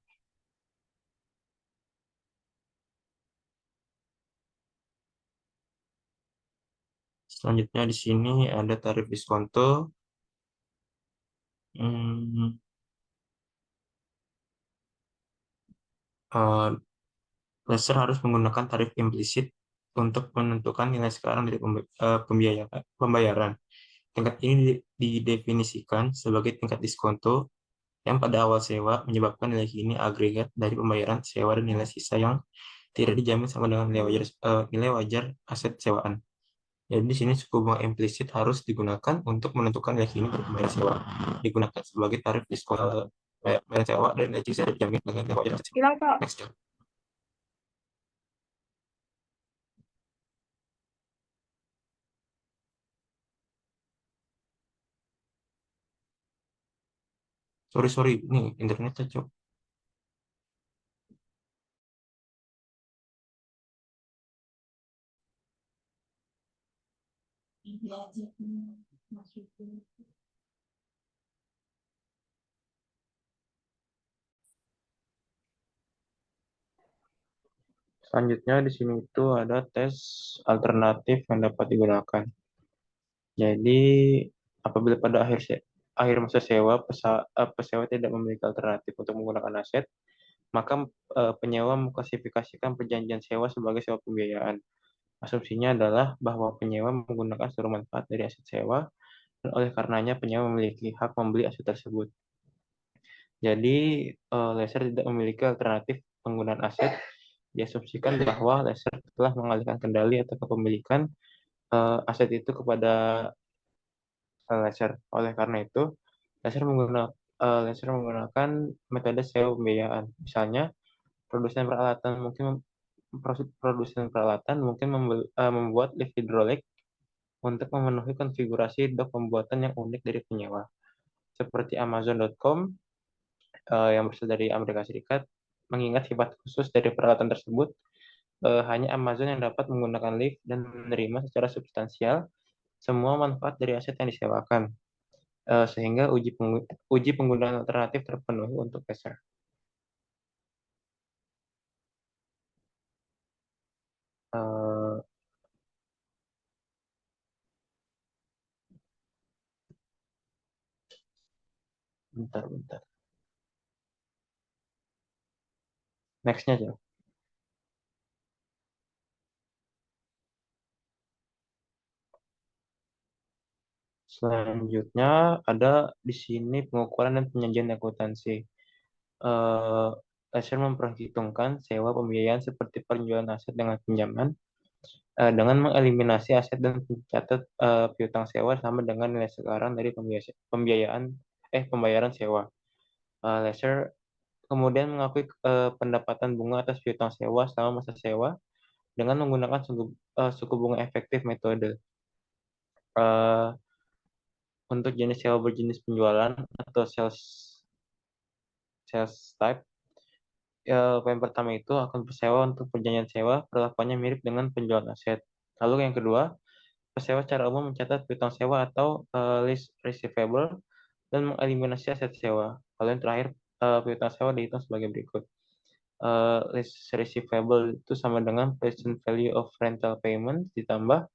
Selanjutnya di sini ada tarif diskonto. Hmm, eh, Laser harus menggunakan tarif implisit untuk menentukan nilai sekarang dari pembayaran. Tingkat ini didefinisikan sebagai tingkat diskonto yang pada awal sewa menyebabkan nilai kini agregat dari pembayaran sewa dan nilai sisa yang tidak dijamin sama dengan nilai wajar aset sewaan. Jadi di sini suku bunga implisit harus digunakan untuk menentukan nilai kini dari pembayaran sewa. Digunakan sebagai tarif diskon pembayaran sewa dan nilai sisa dijamin dengan nilai wajar aset sewa. Hilang, Kak. Next, John. Sorry, ini internetnya cok. Selanjutnya di sini itu ada tes alternatif yang dapat digunakan. Jadi apabila pada akhir masa sewa pesewa tidak memiliki alternatif untuk menggunakan aset, maka penyewa mengklasifikasikan perjanjian sewa sebagai sewa pembiayaan. Asumsinya adalah bahwa penyewa menggunakan seluruh manfaat dari aset sewa dan oleh karenanya penyewa memiliki hak membeli aset tersebut. Jadi lessor tidak memiliki alternatif penggunaan aset. Diasumsikan bahwa lessor telah mengalihkan kendali atau kepemilikan aset itu kepada lessor. Oleh karena itu, lessor menggunakan metode sewa pembiayaan. Misalnya, produsen peralatan mungkin membuat lift hidrolik untuk memenuhi konfigurasi dok pembuatan yang unik dari penyewa. Seperti Amazon.com yang berasal dari Amerika Serikat, mengingat sifat khusus dari peralatan tersebut, hanya Amazon yang dapat menggunakan lift dan menerima secara substansial semua manfaat dari aset yang disewakan, sehingga uji penggunaan alternatif terpenuhi untuk Laser. Bentar. Next-nya aja. Selanjutnya ada di sini pengukuran dan penyajian akuntansi. Laser memperhitungkan sewa pembiayaan seperti penjualan aset dengan pinjaman dengan mengeliminasi aset dan mencatat piutang sewa sama dengan nilai sekarang dari pembayaran sewa. Laser kemudian mengakui pendapatan bunga atas piutang sewa selama masa sewa dengan menggunakan suku bunga efektif metode. Untuk jenis sewa berjenis penjualan atau sales type, poin pertama itu akun pesewa untuk perjanjian sewa perlakuannya mirip dengan penjualan aset. Lalu yang kedua, pesewa secara umum mencatat piutang sewa atau list receivable dan mengeliminasi aset sewa. Lalu yang terakhir, piutang sewa dihitung sebagai berikut. List receivable itu sama dengan present value of rental payment ditambah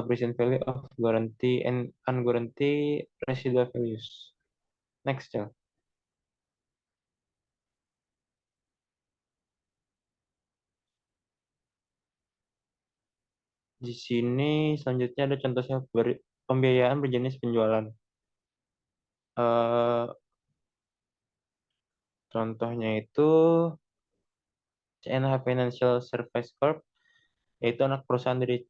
present value of guarantee and unguaranteed residual values. Next, ya. Di sini selanjutnya ada contoh pembiayaan berjenis penjualan. Contohnya itu CNH Financial Service Corp, yaitu anak perusahaan dari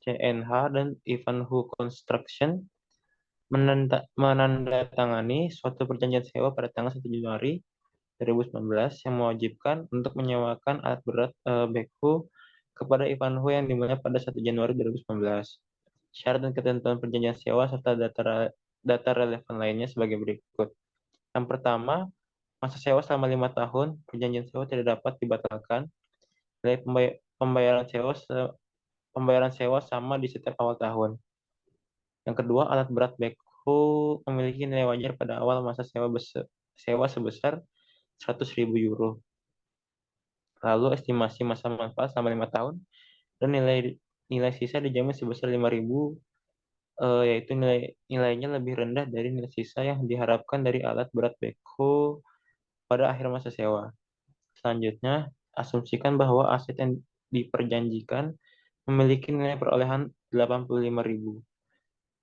CNH dan Ivanhoe Construction menandatangani suatu perjanjian sewa pada tanggal 1 Januari 2019 yang mewajibkan untuk menyewakan alat berat backhoe kepada Ivanhoe yang dimulai pada 1 Januari 2019. Syarat dan ketentuan perjanjian sewa serta data relevan lainnya sebagai berikut. Yang pertama, masa sewa selama 5 tahun, perjanjian sewa tidak dapat dibatalkan Nilai pembayaran sewa sama di setiap awal tahun. Yang kedua, alat berat backhoe memiliki nilai wajar pada awal masa sewa sebesar 100.000 euro. Lalu estimasi masa manfaat selama 5 tahun dan nilai sisa dijamin sebesar 5.000, yaitu nilainya lebih rendah dari nilai sisa yang diharapkan dari alat berat backhoe pada akhir masa sewa. Selanjutnya, asumsikan bahwa aset yang diperjanjikan memiliki nilai perolehan 85.000.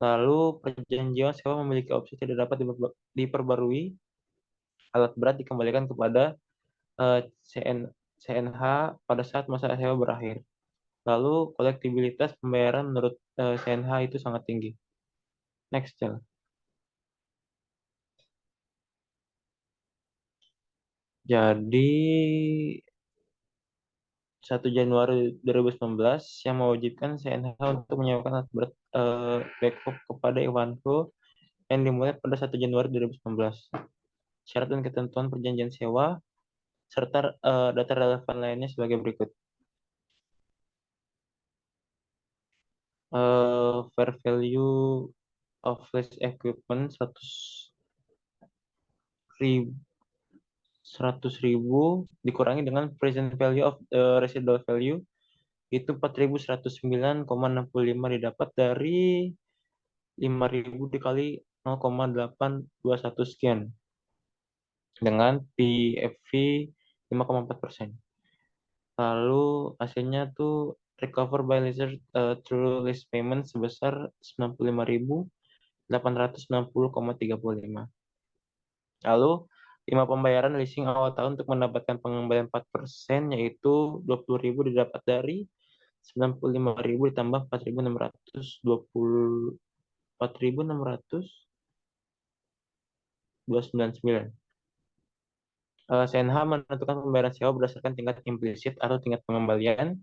Lalu, perjanjian sewa memiliki opsi tidak dapat diperbarui. Alat berat dikembalikan kepada CNH pada saat masa sewa berakhir. Lalu, kolektibilitas pembayaran menurut CNH itu sangat tinggi. Next, Cel. Jadi, 1 Januari 2019 yang mewajibkan CNH untuk menyewakan alat berat backup kepada Ivanhoe yang dimulai pada 1 Januari 2019. Syarat dan ketentuan perjanjian sewa serta data relevan lainnya sebagai berikut. Fair value of lease equipment 100.000 dikurangi dengan present value of residual value itu 4.109,65 didapat dari 5.000 dikali 0,821 sekian dengan PFV 5,4%. Lalu hasilnya tuh recover by lessor through lease payment sebesar 95.860,35. Lalu 5 pembayaran leasing awal tahun untuk mendapatkan pengembalian 4%, yaitu 20.000 didapat dari 95.000 ditambah 4.629. CNH menentukan pembayaran sewa berdasarkan tingkat implisit atau tingkat pengembalian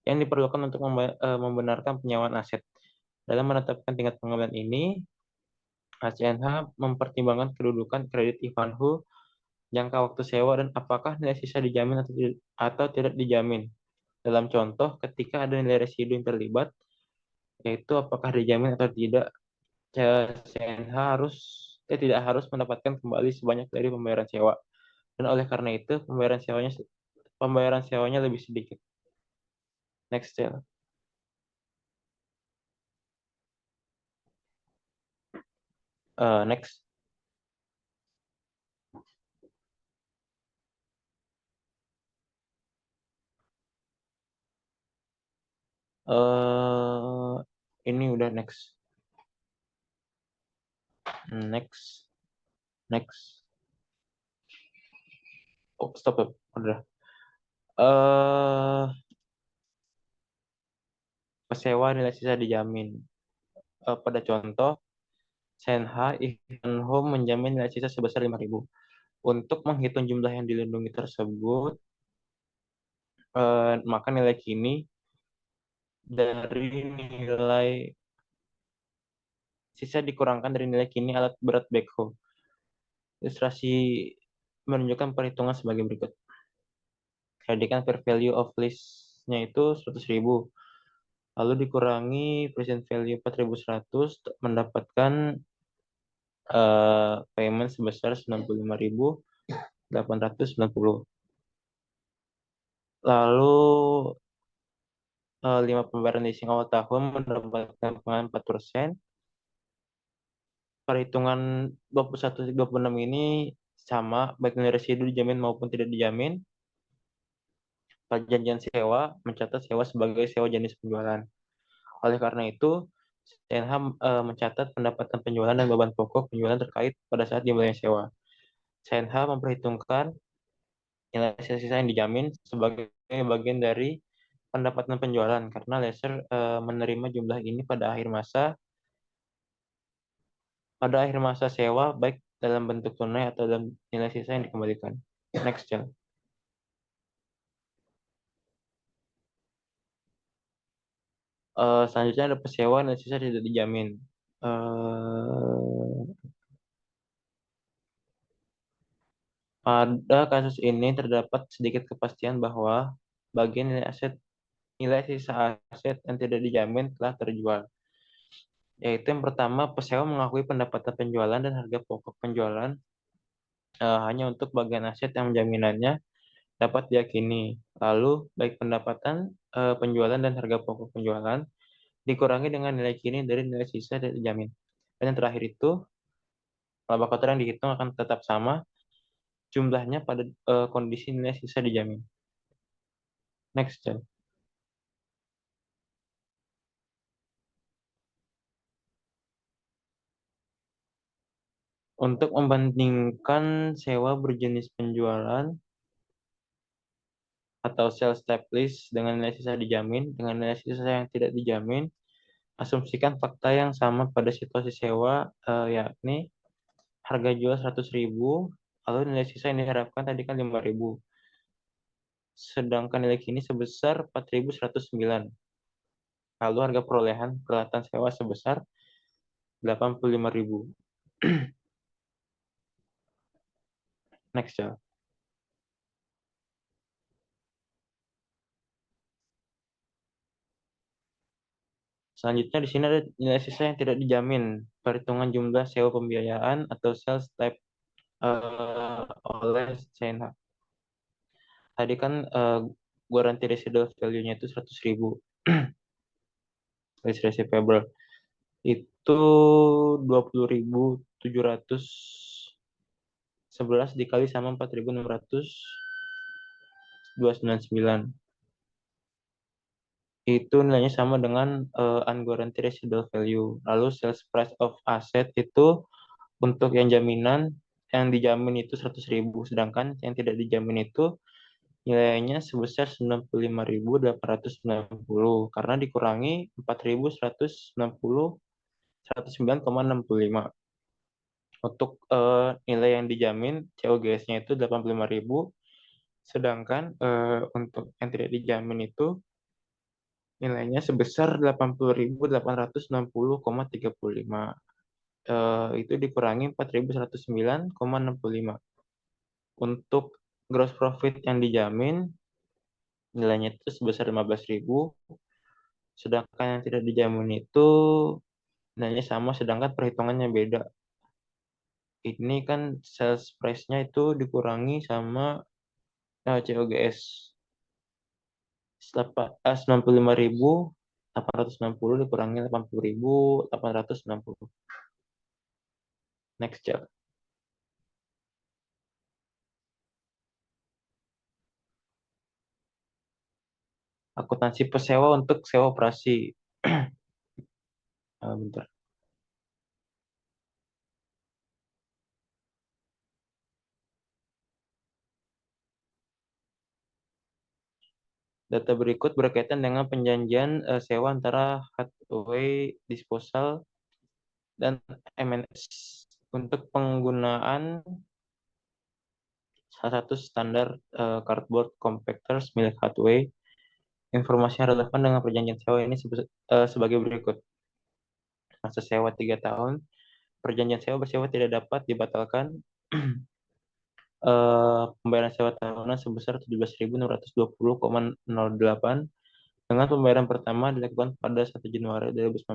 yang diperlukan untuk membenarkan penyewaan aset. Dalam menetapkan tingkat pengembalian ini, CNH mempertimbangkan kedudukan kredit Ivanhoe, jangka waktu sewa, dan apakah nilai sisa dijamin atau tidak dijamin. Dalam contoh, ketika ada nilai residu yang terlibat, yaitu apakah dijamin atau tidak, CNH tidak harus mendapatkan kembali sebanyak dari pembayaran sewa. Dan oleh karena itu, pembayaran sewanya lebih sedikit. Next, Cel. Next. Ini udah next. Next. Oh, stop. Udah. Pesewa nilai sisa dijamin. Pada contoh, CNH Ivanhoe menjamin nilai sisa sebesar 5.000. Untuk menghitung jumlah yang dilindungi tersebut, maka nilai kini dari nilai sisa dikurangkan dari nilai kini alat berat backhoe. Ilustrasi menunjukkan perhitungan sebagai berikut. Jadikan fair value of lease-nya itu 100.000. Lalu dikurangi present value 4.100, mendapatkan payment sebesar 95.890. Lalu 5 pembayaran leasing awal tahun mendapatkan pengambilan 4%. Perhitungan 21-26 ini sama, baik nilai residu dijamin maupun tidak dijamin. Perjanjian sewa mencatat sewa sebagai sewa jenis penjualan. Oleh karena itu, CNH mencatat pendapatan penjualan dan beban pokok penjualan terkait pada saat dimulainya sewa. CNH memperhitungkan nilai sisa yang dijamin sebagai bagian dari pendapatan penjualan karena lessor menerima jumlah ini pada akhir masa sewa, baik dalam bentuk tunai atau dalam nilai sisa yang dikembalikan. Next, Cel. Selanjutnya ada pesewa nilai sisa tidak dijamin. Pada kasus ini terdapat sedikit kepastian bahwa bagian nilai sisa aset yang tidak dijamin telah terjual. Yaitu yang pertama, pesewa mengakui pendapatan penjualan dan harga pokok penjualan hanya untuk bagian aset yang jaminannya dapat diyakini. Lalu, baik pendapatan penjualan dan harga pokok penjualan dikurangi dengan nilai kini dari nilai sisa tidak dijamin. Dan yang terakhir itu, laba kotor yang dihitung akan tetap sama jumlahnya pada kondisi nilai sisa dijamin. Next, Jan. Untuk membandingkan sewa berjenis penjualan atau sales type lease dengan nilai sisa dijamin dengan nilai sisa yang tidak dijamin, asumsikan fakta yang sama pada situasi sewa, yakni harga jual 100.000, lalu nilai sisa yang diharapkan tadi kan 5.000. Sedangkan nilai kini sebesar 4.109. Lalu harga perolehan peralatan sewa sebesar 85.000. Next, ya. Selanjutnya di sini ada nilai sisa yang tidak dijamin. Perhitungan jumlah sewa pembiayaan atau sales type oleh China. Tadi kan guarantee residual value-nya itu 100.000. Lease receivable itu 20.711 dikali sama 4.600.299. Itu nilainya sama dengan unguaranteed residual value. Lalu sales price of asset itu untuk yang jaminan, yang dijamin itu 100.000, sedangkan yang tidak dijamin itu nilainya sebesar 95.890 karena dikurangi 4.190 109,65. Untuk nilai yang dijamin COGS-nya itu 85.000, sedangkan untuk yang tidak dijamin itu nilainya sebesar 80.860,35. Itu dikurangi 4.109,65. Untuk gross profit yang dijamin nilainya itu sebesar 15.000, sedangkan yang tidak dijamin itu nilainya sama sedangkan perhitungannya beda. Ini kan sales price-nya itu dikurangi sama COGS 95.860 dikurangi 80.860. Next, Cak. Akuntansi pesewa untuk sewa operasi. Bentar. Data berikut berkaitan dengan perjanjian sewa antara Hathaway Disposal dan MNS untuk penggunaan salah satu standar cardboard compactors milik Hathaway. Informasi yang relevan dengan perjanjian sewa ini sebagai berikut. Masa sewa 3 tahun. Perjanjian sewa bersewa tidak dapat dibatalkan. Pembayaran sewa tahunan sebesar 17.620,08 dengan pembayaran pertama dilakukan pada 1 Januari 2019.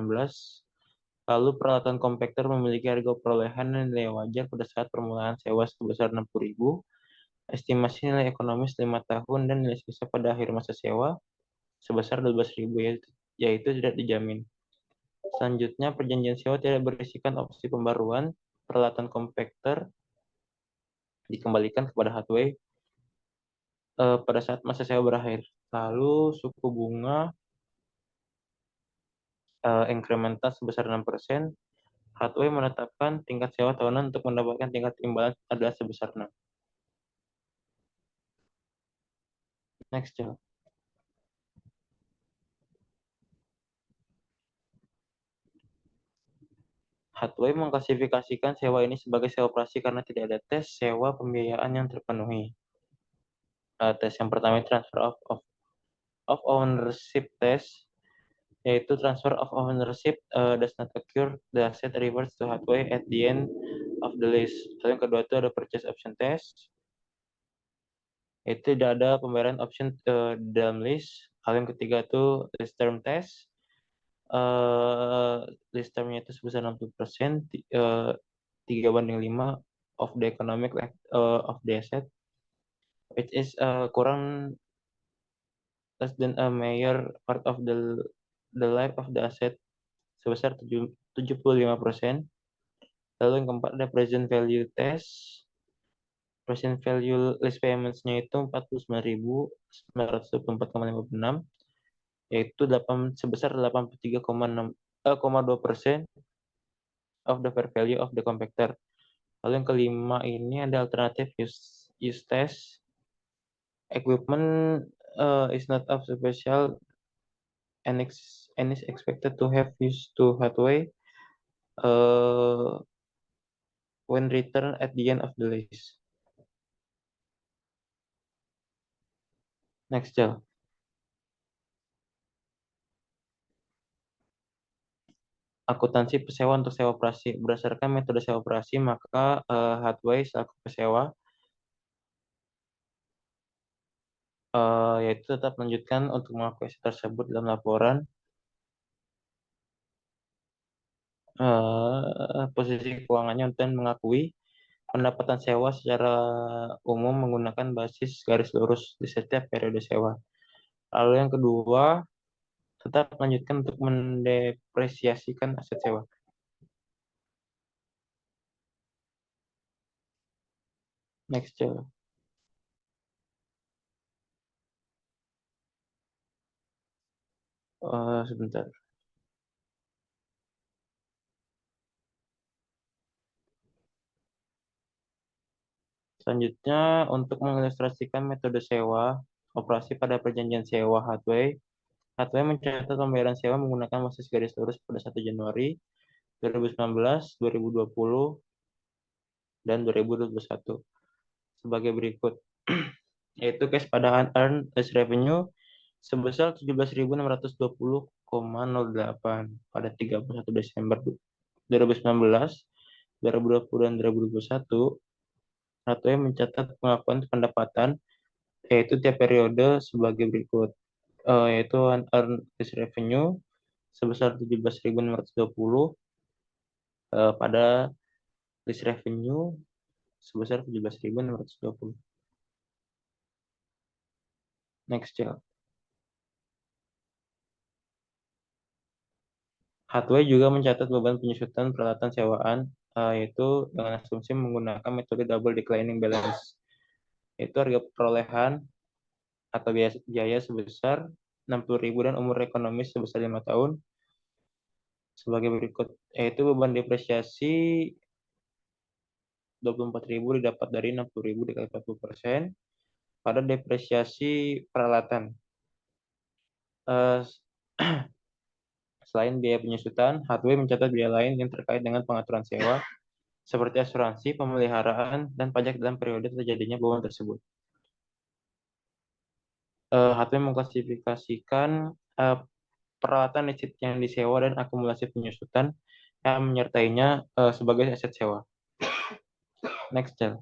Lalu peralatan kompakter memiliki harga perolehan dan nilai wajar pada saat permulaan sewa sebesar 60.000. Estimasi nilai ekonomis 5 tahun dan nilai sisa pada akhir masa sewa sebesar 12.000, yaitu tidak dijamin. Selanjutnya, perjanjian sewa tidak berisikan opsi pembaruan. Peralatan kompakter dikembalikan kepada Hathaway pada saat masa sewa berakhir. Lalu suku bunga incremental sebesar 6%. Hathaway menetapkan tingkat sewa tahunan untuk mendapatkan tingkat imbalan adalah sebesar 6. Next, Joe. Hathaway mengklasifikasikan sewa ini sebagai sewa operasi karena tidak ada tes sewa pembiayaan yang terpenuhi. Tes yang pertama transfer of ownership test, yaitu transfer of ownership does not occur, the asset reverts to Hathaway at the end of the lease. Lalu yang kedua itu ada purchase option test. Itu tidak ada pembayaran option dalam list. Hal yang ketiga itu list term test. List termnya itu sebesar 60%, 3:5 of the economic of the asset, which is kurang less than a major part of the life of the asset sebesar 75%. Lalu yang keempat ada present value test. Present value list payments-nya itu 49.924,56, yaitu sebesar 83,2% of the fair value of the compactor. Lalu yang kelima ini ada alternative use test. Equipment is not of special and is expected to have used to Hathaway when returned at the end of the lease. Next, Jel. Akuntansi pesewa untuk sewa operasi. Berdasarkan metode sewa operasi, maka Hathaway selaku pesewa yaitu tetap melanjutkan untuk mengakui aset tersebut dalam laporan posisi keuangannya dan mengakui pendapatan sewa secara umum menggunakan basis garis lurus di setiap periode sewa. Lalu yang kedua, tetap melanjutkan untuk mendepresiasikan aset sewa. Next, Jel. Sebentar. Selanjutnya, untuk mengilustrasikan metode sewa operasi pada perjanjian sewa Hathaway mencatat pembayaran sewa menggunakan basis garis lurus pada 1 Januari 2019, 2020, dan 2021 sebagai berikut, yaitu cash pada unearned as revenue sebesar 17.620,08 pada 31 Desember 2019, 2020, dan 2021. Hathaway mencatat pengakuan pendapatan yaitu tiap periode sebagai berikut, yaitu unearned as revenue sebesar 17.620 pada list revenue sebesar 17.620. Next, Jel. Hathaway juga mencatat beban penyusutan peralatan sewaan, yaitu dengan asumsi menggunakan metode double declining balance, yaitu harga perolehan atau biaya sebesar 60.000 dan umur ekonomis sebesar 5 tahun sebagai berikut, yaitu beban depresiasi 24.000 didapat dari 60.000 dikali 40% pada depresiasi peralatan. Selain biaya penyusutan, Hathaway mencatat biaya lain yang terkait dengan pengaturan sewa, seperti asuransi, pemeliharaan, dan pajak dalam periode terjadinya beban tersebut. Hathaway mengklasifikasikan peralatan listrik yang disewa dan akumulasi penyusutan yang menyertainya sebagai aset sewa. Next, Jel.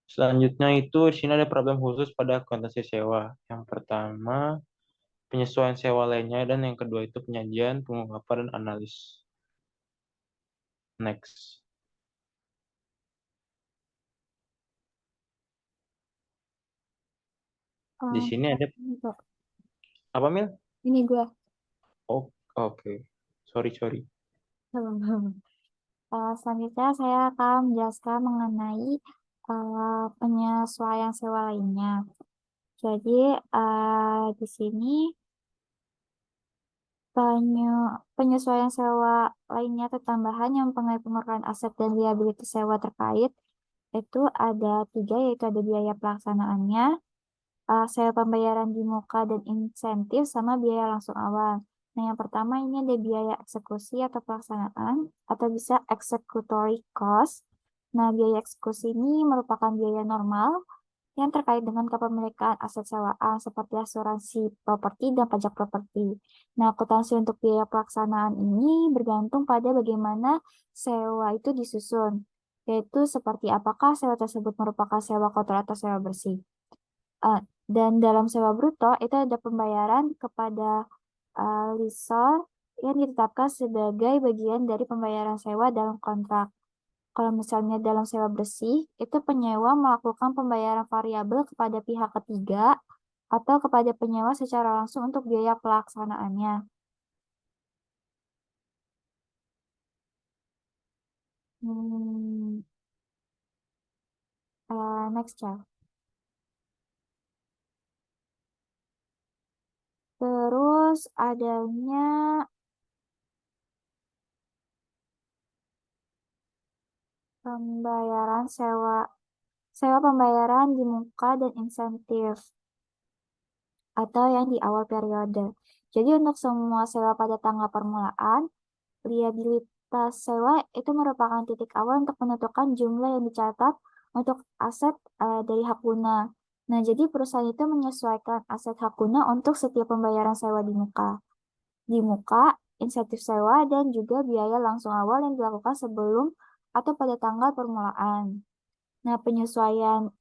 Selanjutnya itu di sini ada problem khusus pada akuntansi sewa. Yang pertama, penyesuaian sewa lainnya, dan yang kedua itu penyajian, pengungkapan, dan analis. Next. Di sini ada Ini kok. apa, Mil? Ini gua. Oh, oke. Sorry. Selanjutnya saya akan menjelaskan mengenai penyesuaian sewa lainnya. Jadi di sini penyesuaian sewa lainnya atau tambahan yang mempengaruhi pengeluaran aset dan liabilitas sewa terkait itu ada 3, yaitu ada biaya pelaksanaannya, sewa pembayaran di muka dan insentif, sama biaya langsung awal. Nah, yang pertama ini ada biaya eksekusi atau pelaksanaan atau bisa executory cost. Nah, biaya eksekusi ini merupakan biaya normal yang terkait dengan kepemilikan aset sewaan seperti asuransi properti dan pajak properti. Nah, akuntansi untuk biaya pelaksanaan ini bergantung pada bagaimana sewa itu disusun. yaitu seperti apakah sewa tersebut merupakan sewa kotor atau sewa bersih. Dan dalam sewa bruto itu ada pembayaran kepada lessor yang ditetapkan sebagai bagian dari pembayaran sewa dalam kontrak. Kalau misalnya dalam sewa bersih, itu penyewa melakukan pembayaran variabel kepada pihak ketiga atau kepada penyewa secara langsung untuk biaya pelaksanaannya. Next chart. Terus adanya pembayaran sewa pembayaran di muka dan insentif atau yang di awal periode. Jadi untuk semua sewa pada tanggal permulaan, liabilitas sewa itu merupakan titik awal untuk menentukan jumlah yang dicatat untuk aset dari hak guna. Nah, jadi perusahaan itu menyesuaikan aset hak guna untuk setiap pembayaran sewa di muka. Di muka, insentif sewa, dan juga biaya langsung awal yang dilakukan sebelum atau pada tanggal permulaan. Nah, penyesuaian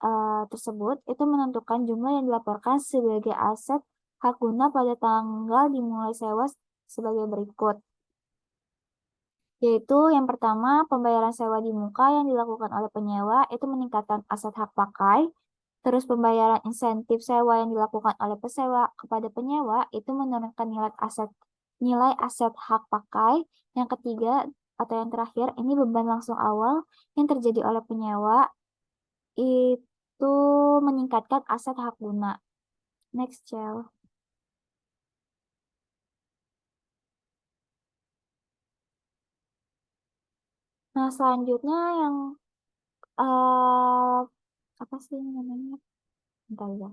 tersebut itu menentukan jumlah yang dilaporkan sebagai aset hak guna pada tanggal dimulai sewa sebagai berikut. Yaitu yang pertama, pembayaran sewa di muka yang dilakukan oleh penyewa itu meningkatkan aset hak pakai. Terus pembayaran insentif sewa yang dilakukan oleh pesewa kepada penyewa itu menurunkan nilai aset hak pakai. Yang ketiga atau yang terakhir, ini beban langsung awal yang terjadi oleh penyewa itu meningkatkan aset hak guna. Next, Cel. Nah, selanjutnya yang apa sih namanya? Bentar ya.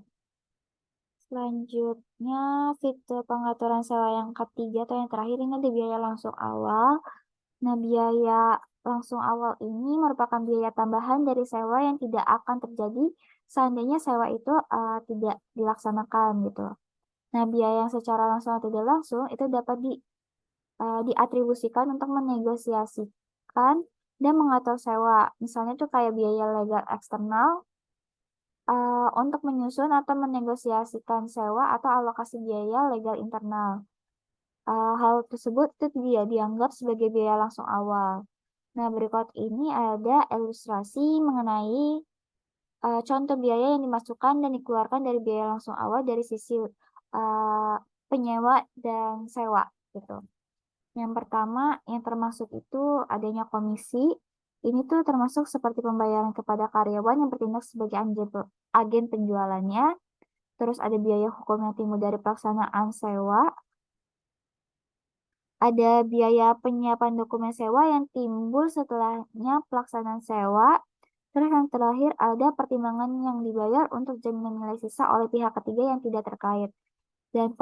Selanjutnya, fitur pengaturan sewa yang ketiga atau yang terakhir ini ada biaya langsung awal. Nah, biaya langsung awal ini merupakan biaya tambahan dari sewa yang tidak akan terjadi seandainya sewa itu tidak dilaksanakan gitu. Nah, biaya yang secara langsung atau tidak langsung itu dapat diatribusikan untuk menegosiasikan dan mengatur sewa. Misalnya tuh kayak biaya legal eksternal untuk menyusun atau menegosiasikan sewa atau alokasi biaya legal internal. Hal tersebut itu dia dianggap sebagai biaya langsung awal. Nah, berikut ini ada ilustrasi mengenai contoh biaya yang dimasukkan dan dikeluarkan dari biaya langsung awal dari sisi penyewa dan sewa gitu. Yang pertama, yang termasuk itu adanya komisi. Ini tuh termasuk seperti pembayaran kepada karyawan yang bertindak sebagai agen penjualannya. Terus ada biaya hukum yang timbul dari pelaksanaan sewa. Ada biaya penyiapan dokumen sewa yang timbul setelahnya pelaksanaan sewa. Terus yang terakhir ada pertimbangan yang dibayar untuk jaminan nilai sisa oleh pihak ketiga yang tidak terkait. Dan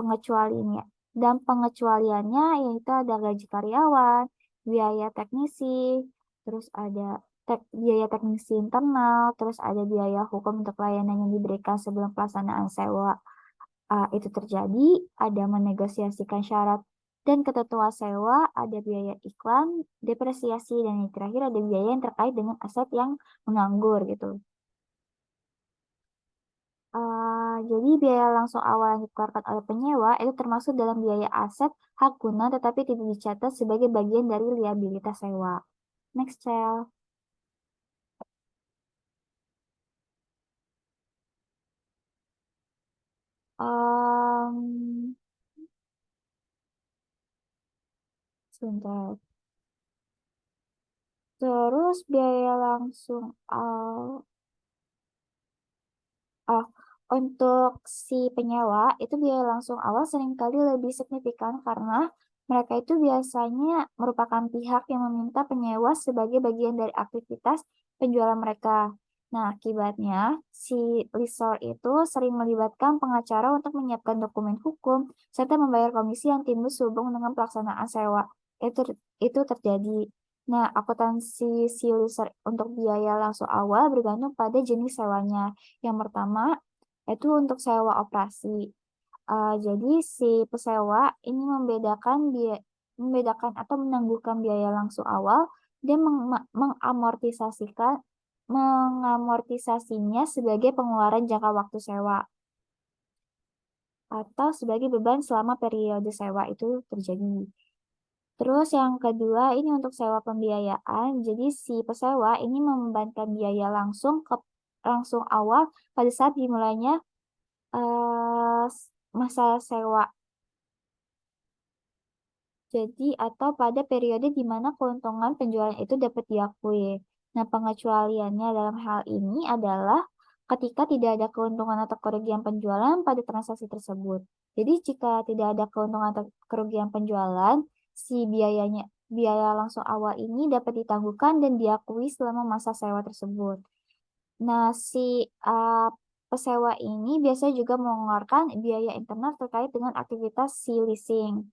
pengecualiannya yaitu ada gaji karyawan, biaya teknisi, terus ada biaya teknisi internal, terus ada biaya hukum untuk layanan yang diberikan sebelum pelaksanaan sewa itu terjadi, ada menegosiasikan syarat dan ketentuan sewa, ada biaya iklan, depresiasi, dan yang terakhir ada biaya yang terkait dengan aset yang menganggur gitu. Jadi biaya langsung awal yang dikeluarkan oleh penyewa itu termasuk dalam biaya aset hak guna tetapi tidak dicatat sebagai bagian dari liabilitas sewa. Next, Cel. Sebentar. Terus biaya langsung untuk si penyewa itu biaya langsung awal seringkali lebih signifikan karena mereka itu biasanya merupakan pihak yang meminta penyewa sebagai bagian dari aktivitas penjualan mereka. Nah, akibatnya si lessor itu sering melibatkan pengacara untuk menyiapkan dokumen hukum serta membayar komisi yang timbul sehubungan dengan pelaksanaan sewa. Itu terjadi. Nah, akuntansi si lessor untuk biaya langsung awal bergantung pada jenis sewanya. Yang pertama, itu untuk sewa operasi. Jadi si pesewa ini membedakan atau menangguhkan biaya langsung awal dia mengamortisasinya sebagai pengeluaran jangka waktu sewa atau sebagai beban selama periode sewa itu terjadi. Terus yang kedua ini untuk sewa pembiayaan. Jadi si pesewa ini membebankan biaya langsung awal pada saat dimulainya masa sewa. Jadi atau pada periode di mana keuntungan penjualan itu dapat diakui. Nah, pengecualiannya dalam hal ini adalah ketika tidak ada keuntungan atau kerugian penjualan pada transaksi tersebut. Jadi jika tidak ada keuntungan atau kerugian penjualan, si biaya langsung awal ini dapat ditangguhkan dan diakui selama masa sewa tersebut. Nah, si pesewa ini biasanya juga mengeluarkan biaya internal terkait dengan aktivitas si leasing.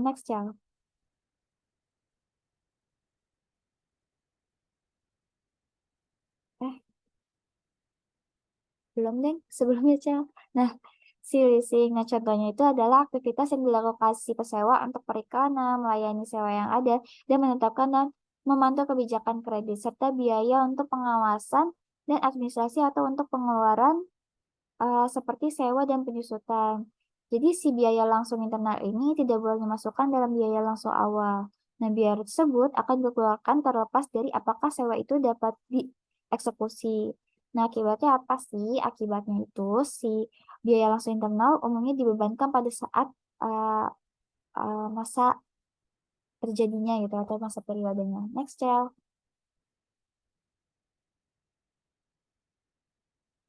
Next Chang. Belum deh, sebelumnya Chang. Nah, si leasing. Nah, contohnya itu adalah aktivitas yang dilakukan si pesewa untuk periklanan, melayani sewa yang ada, dan menetapkan dan memantau kebijakan kredit, serta biaya untuk pengawasan dan administrasi atau untuk pengeluaran seperti sewa dan penyusutan. Jadi si biaya langsung internal ini tidak boleh dimasukkan dalam biaya langsung awal. Nah, biaya tersebut akan dikeluarkan terlepas dari apakah sewa itu dapat dieksekusi. Nah, akibatnya apa sih? Akibatnya itu si biaya langsung internal umumnya dibebankan pada saat masa terjadinya gitu atau masa periodenya. Next, Cel.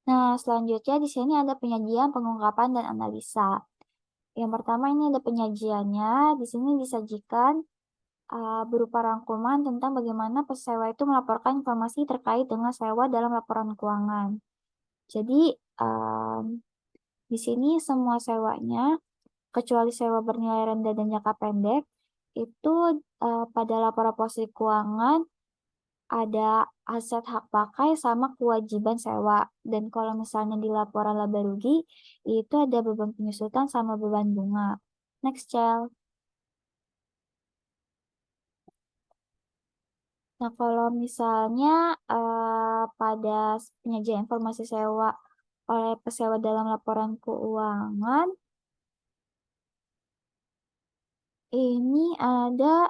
Nah, selanjutnya di sini ada penyajian, pengungkapan, dan analisa. Yang pertama ini ada penyajiannya. Di sini disajikan berupa rangkuman tentang bagaimana pesewa itu melaporkan informasi terkait dengan sewa dalam laporan keuangan. Jadi di sini semua sewanya, kecuali sewa bernilai rendah dan jangka pendek, itu pada laporan posisi keuangan ada aset hak pakai sama kewajiban sewa. Dan kalau misalnya di laporan laba rugi, itu ada beban penyusutan sama beban bunga. Next, Cel. Nah, kalau misalnya pada penyajian informasi sewa oleh pesewa dalam laporan keuangan, ini ada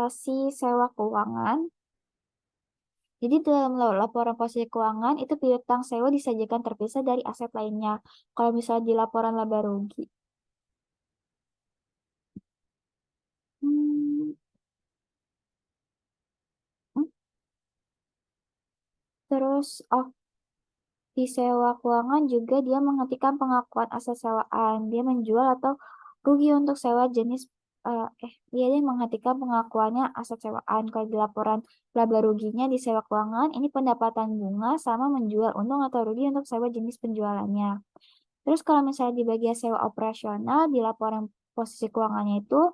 si sewa keuangan. Jadi dalam laporan posisi keuangan itu piutang sewa disajikan terpisah dari aset lainnya. Kalau misalnya di laporan laba rugi. Terus, di sewa keuangan juga dia menghentikan pengakuan aset sewaan. Dia menjual atau rugi untuk sewa jenis dia menghentikan pengakuannya aset sewaan. Kalau di laporan laba ruginya di sewa keuangan, ini pendapatan bunga sama menjual untung atau rugi untuk sewa jenis penjualannya. Terus kalau misalnya di bagian sewa operasional, di laporan posisi keuangannya itu,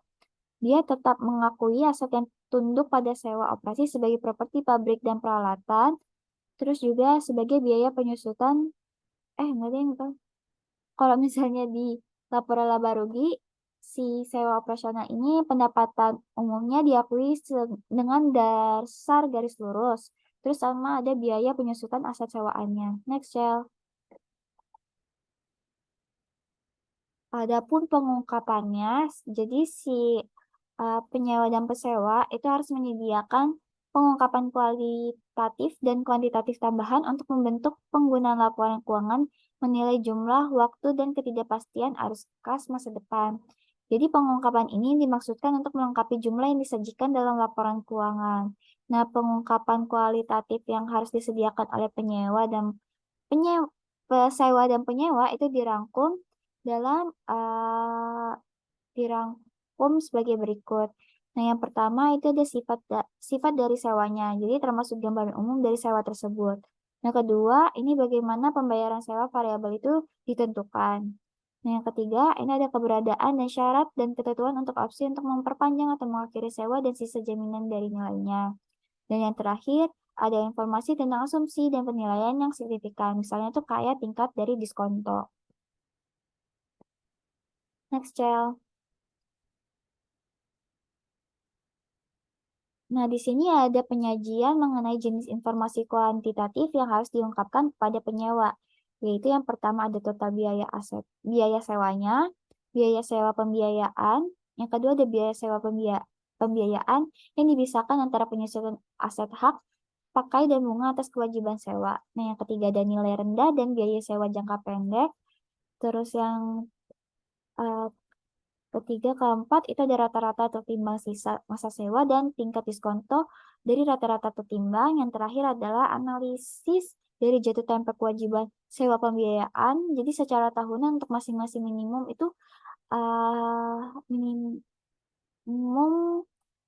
dia tetap mengakui aset yang tunduk pada sewa operasi sebagai properti pabrik dan peralatan, terus juga sebagai biaya penyusutan, enggak deh, bukan. Kalau misalnya di laporan laba rugi, si sewa operasional ini pendapatan umumnya diakui dengan dasar garis lurus. Terus sama ada biaya penyusutan aset sewaannya. Next, Shell. Adapun pengungkapannya, jadi si penyewa dan pesewa itu harus menyediakan pengungkapan kualitatif dan kuantitatif tambahan untuk membentuk penggunaan laporan keuangan menilai jumlah, waktu, dan ketidakpastian arus kas masa depan. Jadi pengungkapan ini dimaksudkan untuk melengkapi jumlah yang disajikan dalam laporan keuangan. Nah, pengungkapan kualitatif yang harus disediakan oleh pesewa dan penyewa itu dirangkum sebagai berikut. Nah, yang pertama itu ada sifat dari sewanya. Jadi termasuk gambaran umum dari sewa tersebut. Nah, kedua, ini bagaimana pembayaran sewa variabel itu ditentukan. Nah, yang ketiga, ini ada keberadaan dan syarat dan ketentuan untuk opsi untuk memperpanjang atau mengakhiri sewa dan sisa jaminan dari nilainya. Dan yang terakhir, ada informasi tentang asumsi dan penilaian yang signifikan. Misalnya itu kayak tingkat dari diskonto. Next, Cel. Nah, di sini ada penyajian mengenai jenis informasi kuantitatif yang harus diungkapkan kepada penyewa, yaitu yang pertama ada total biaya aset, biaya sewanya, biaya sewa pembiayaan, yang kedua ada biaya sewa pembiayaan yang dipisahkan antara penyesuaian aset hak, pakai dan bunga atas kewajiban sewa. Nah, yang ketiga ada nilai rendah dan biaya sewa jangka pendek. Terus yang eh, ketiga, keempat, itu ada rata-rata atau timbang sisa masa sewa dan tingkat diskonto dari rata-rata atau timbang. Yang terakhir adalah analisis dari jatuh tempo kewajiban sewa pembiayaan. Jadi secara tahunan untuk masing-masing minimum itu minimum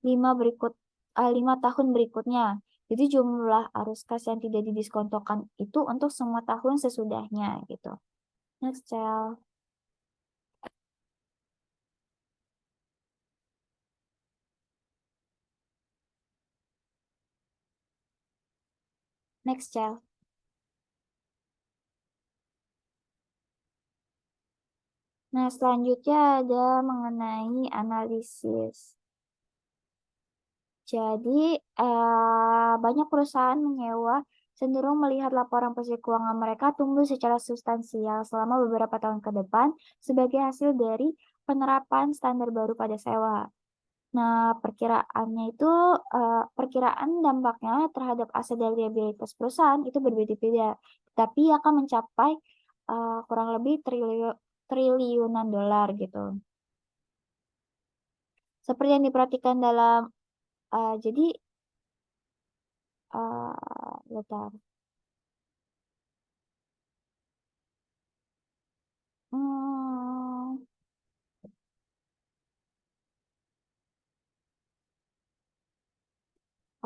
5 tahun berikutnya. Jadi jumlah arus kas yang tidak didiskontokan itu untuk semua tahun sesudahnya gitu. Next, Cel. Next, Cel. Nah, selanjutnya ada mengenai analisis. Jadi, banyak perusahaan menyewa cenderung melihat laporan posisi keuangan mereka tumbuh secara substansial selama beberapa tahun ke depan sebagai hasil dari penerapan standar baru pada sewa. Nah, perkiraan dampaknya terhadap aset dan liabilitas perusahaan itu berbeda-beda, tapi akan mencapai kurang lebih triliunan dolar gitu. Seperti yang diperhatikan dalam jadi bentar. Hmm,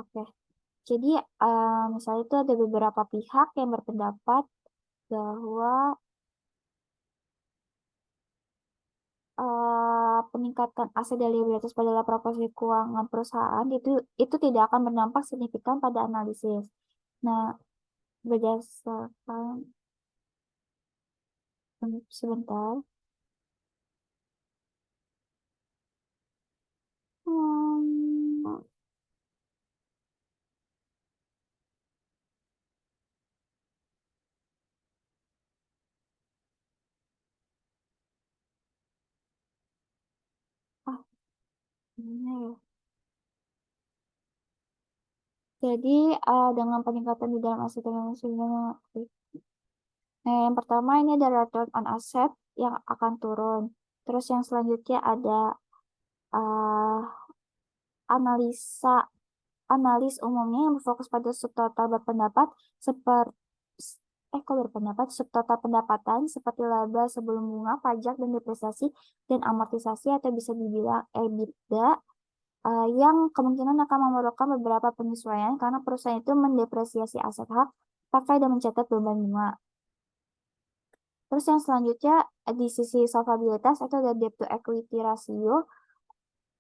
oke. Jadi misalnya itu ada beberapa pihak yang berpendapat bahwa peningkatan aset dan liabilitas pada laporan posisi keuangan perusahaan itu tidak akan berdampak signifikan pada analisis. Nah, berdasarkan sebentar. Hmm, ah, gimana ya? Jadi dengan peningkatan di dalam aset dan liabilitas. Nah, yang pertama ini ada return on asset yang akan turun. Terus yang selanjutnya ada uh, analis umumnya yang berfokus pada subtotal subtotal pendapatan seperti laba sebelum bunga, pajak dan depresiasi dan amortisasi atau bisa dibilang EBITDA yang kemungkinan akan memerlukan beberapa penyesuaian karena perusahaan itu mendepresiasi aset hak, pakai dan mencatat beban bunga. Terus yang selanjutnya di sisi solvabilitas atau ada debt to equity ratio,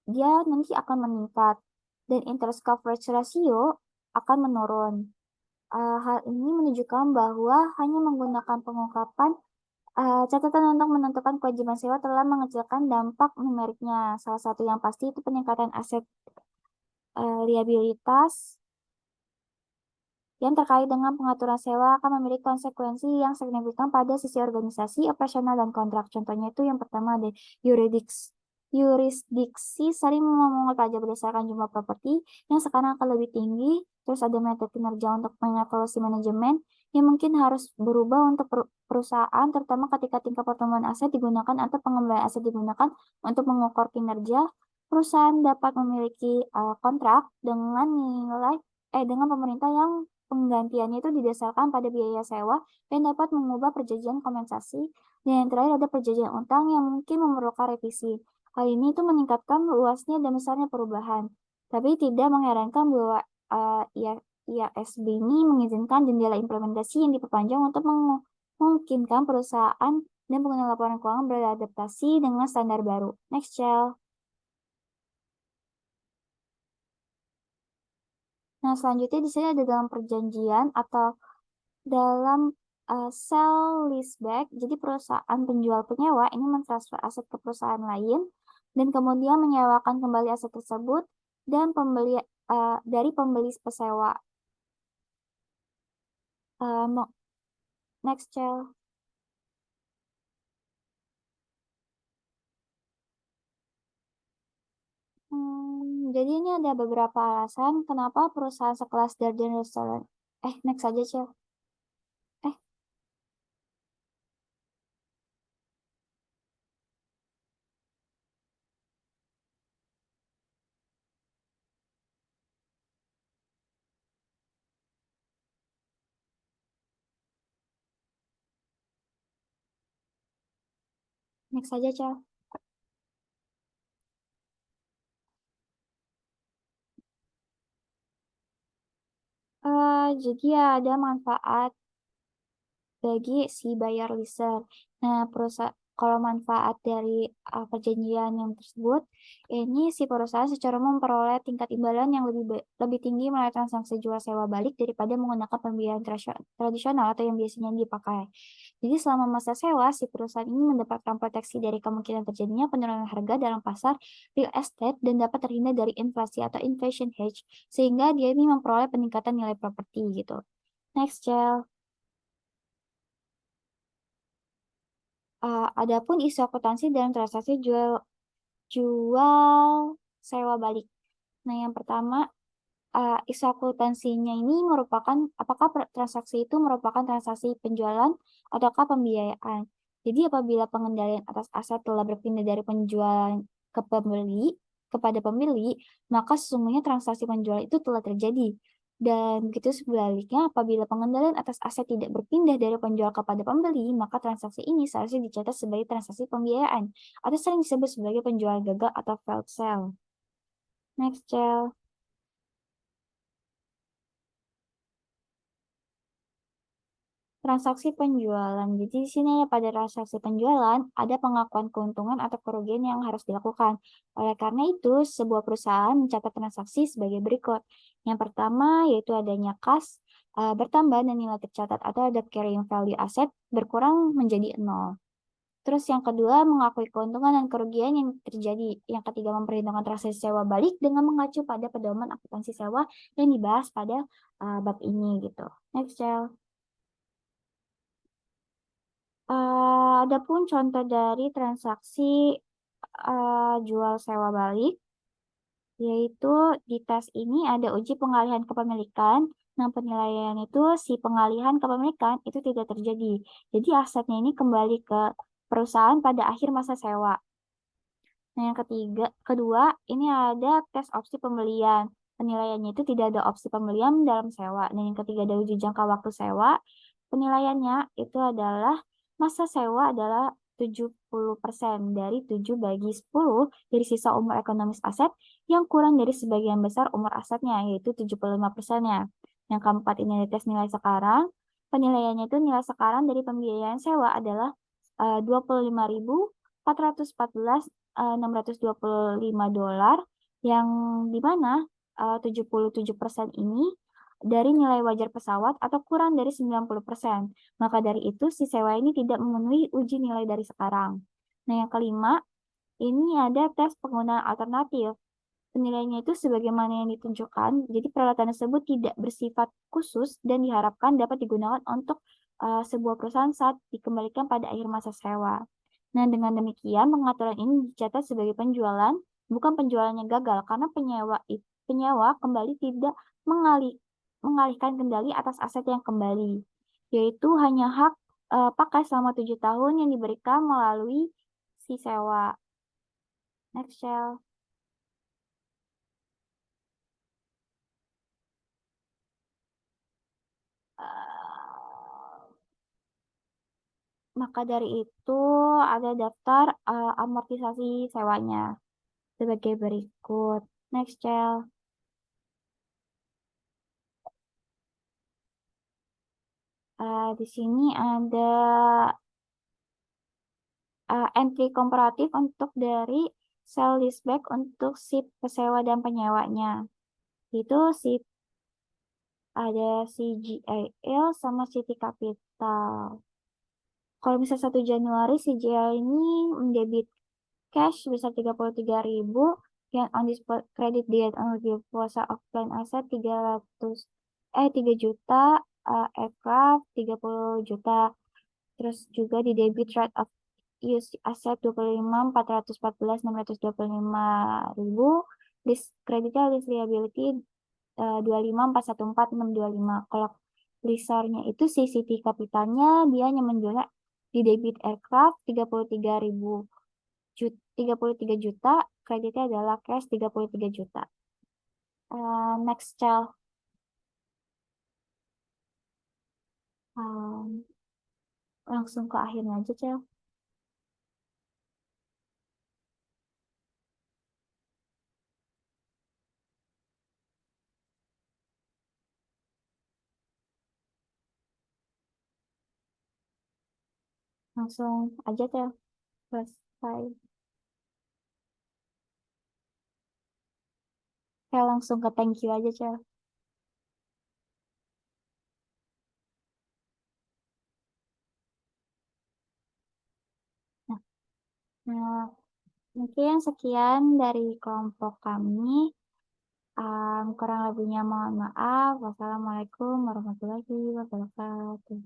dia nanti akan meningkat dan interest coverage ratio akan menurun. Hal ini menunjukkan bahwa hanya menggunakan pengungkapan catatan untuk menentukan kewajiban sewa telah mengecilkan dampak numeriknya. Salah satu yang pasti itu peningkatan aset liabilitas yang terkait dengan pengaturan sewa akan memiliki konsekuensi yang signifikan pada sisi organisasi, operasional, dan kontrak. Contohnya itu yang pertama ada yurisdiksi sering memungut pajak berdasarkan jumlah properti yang sekarang akan lebih tinggi. Terus ada metode kinerja untuk mengevaluasi manajemen yang mungkin harus berubah untuk perusahaan, terutama ketika tingkat pertumbuhan aset digunakan atau pengembalian aset digunakan untuk mengukur kinerja. Perusahaan dapat memiliki kontrak dengan pemerintah yang penggantiannya itu didasarkan pada biaya sewa dan dapat mengubah perjanjian kompensasi. Dan yang terakhir ada perjanjian utang yang mungkin memerlukan revisi. Hal ini itu meningkatkan luasnya dan besarnya perubahan. Tapi tidak mengherankan bahwa IASB ini mengizinkan jendela implementasi yang diperpanjang untuk memungkinkan perusahaan dan pengguna laporan keuangan beradaptasi dengan standar baru. Next, Chel. Nah, selanjutnya di sini ada dalam perjanjian atau dalam sell leaseback, jadi perusahaan penjual penyewa ini mentransfer aset ke perusahaan lain dan kemudian menyewakan kembali aset tersebut dan dari pembeli pesewa. Next, Cel. Jadi ini ada beberapa alasan kenapa perusahaan sekelas Darden Restaurant. Next aja, Cel. Next aja, Cel. Jadi ada manfaat bagi si buyer leaser. Nah, kalau manfaat dari perjanjian yang tersebut, ini si perusahaan secara memperoleh tingkat imbalan yang lebih tinggi melalui transaksi jual sewa balik daripada menggunakan pembiayaan tradisional atau yang biasanya dipakai. Jadi selama masa sewa, si perusahaan ini mendapatkan proteksi dari kemungkinan terjadinya penurunan harga dalam pasar real estate dan dapat terhindar dari inflasi atau inflation hedge, sehingga dia ini memperoleh peningkatan nilai properti gitu. Next, Cel. Adapun isu akuntansi dalam transaksi jual sewa balik. Nah, yang pertama, isu akuntansinya ini merupakan apakah transaksi itu merupakan transaksi penjualan ataukah pembiayaan. Jadi apabila pengendalian atas aset telah berpindah dari penjualan ke kepada pembeli, maka sesungguhnya transaksi penjualan itu telah terjadi. Dan begitu sebaliknya, apabila pengendalian atas aset tidak berpindah dari penjual kepada pembeli, maka transaksi ini seharusnya dicatat sebagai transaksi pembiayaan, atau sering disebut sebagai penjual gagal atau failed sale. Next, Cel. Transaksi penjualan. Jadi di sini ya pada transaksi penjualan ada pengakuan keuntungan atau kerugian yang harus dilakukan. Oleh karena itu, sebuah perusahaan mencatat transaksi sebagai berikut. Yang pertama yaitu adanya kas bertambah dan nilai tercatat atau ada carrying value aset berkurang menjadi 0. Terus yang kedua mengakui keuntungan dan kerugian yang terjadi. Yang ketiga memperhitungkan transaksi sewa balik dengan mengacu pada pedoman akuntansi sewa yang dibahas pada bab ini gitu. Next, Cel. Adapun contoh dari transaksi jual sewa balik, yaitu di tes ini ada uji pengalihan kepemilikan. Nah, penilaian itu si pengalihan kepemilikan itu tidak terjadi. Jadi asetnya ini kembali ke perusahaan pada akhir masa sewa. Nah, yang kedua, ini ada tes opsi pembelian. Penilaiannya itu tidak ada opsi pembelian dalam sewa. Dan yang ketiga ada uji jangka waktu sewa. Penilaiannya itu adalah masa sewa adalah 70% dari 7 bagi 10 dari sisa umur ekonomis aset yang kurang dari sebagian besar umur asetnya, yaitu 75%-nya. Yang keempat ini ada tes nilai sekarang. Penilaiannya itu nilai sekarang dari pembiayaan sewa adalah 25.414.625 dolar, yang dimana 77% ini dari nilai wajar pesawat atau kurang dari 90%. Maka dari itu si sewa ini tidak memenuhi uji nilai dari sekarang. Nah, yang kelima, ini ada tes penggunaan alternatif. Penilaiannya itu sebagaimana yang ditunjukkan, jadi peralatan tersebut tidak bersifat khusus dan diharapkan dapat digunakan untuk sebuah perusahaan saat dikembalikan pada akhir masa sewa. Nah, dengan demikian pengaturan ini dicatat sebagai penjualan, bukan penjualannya gagal karena penyewa kembali tidak mengalihkan kendali atas aset yang kembali, yaitu hanya hak pakai selama 7 tahun yang diberikan melalui si sewa. Next, Shell. Maka dari itu ada daftar amortisasi sewanya sebagai berikut. Next, Cel. Di sini ada entry komparatif untuk dari sell leaseback untuk si pesewa dan penyewanya. Itu si ada CGIL sama City Capital. Kalau misalnya 1 Januari CGIL ini mendebit cash bisa 33.000 yang on the spot credit diet on review puasa offline aset 3 juta, aircraft 30 juta. Terus juga di debit rate of use aset 25, 414, 625.000. List kreditnya list liability 25, 414, 625. Kalau lisarnya itu CCT kapitalnya dia hanya menjualnya di debit aircraft 33 juta, kreditnya adalah cash 33 juta. Next, Cel. Langsung ke akhirnya aja, Cel. Langsung aja, Cel. Selesai. Cel, langsung ke thank you aja, Cel. Nah, nah, mungkin sekian dari kelompok kami. Kurang lebihnya mohon maaf. Wassalamualaikum warahmatullahi wabarakatuh.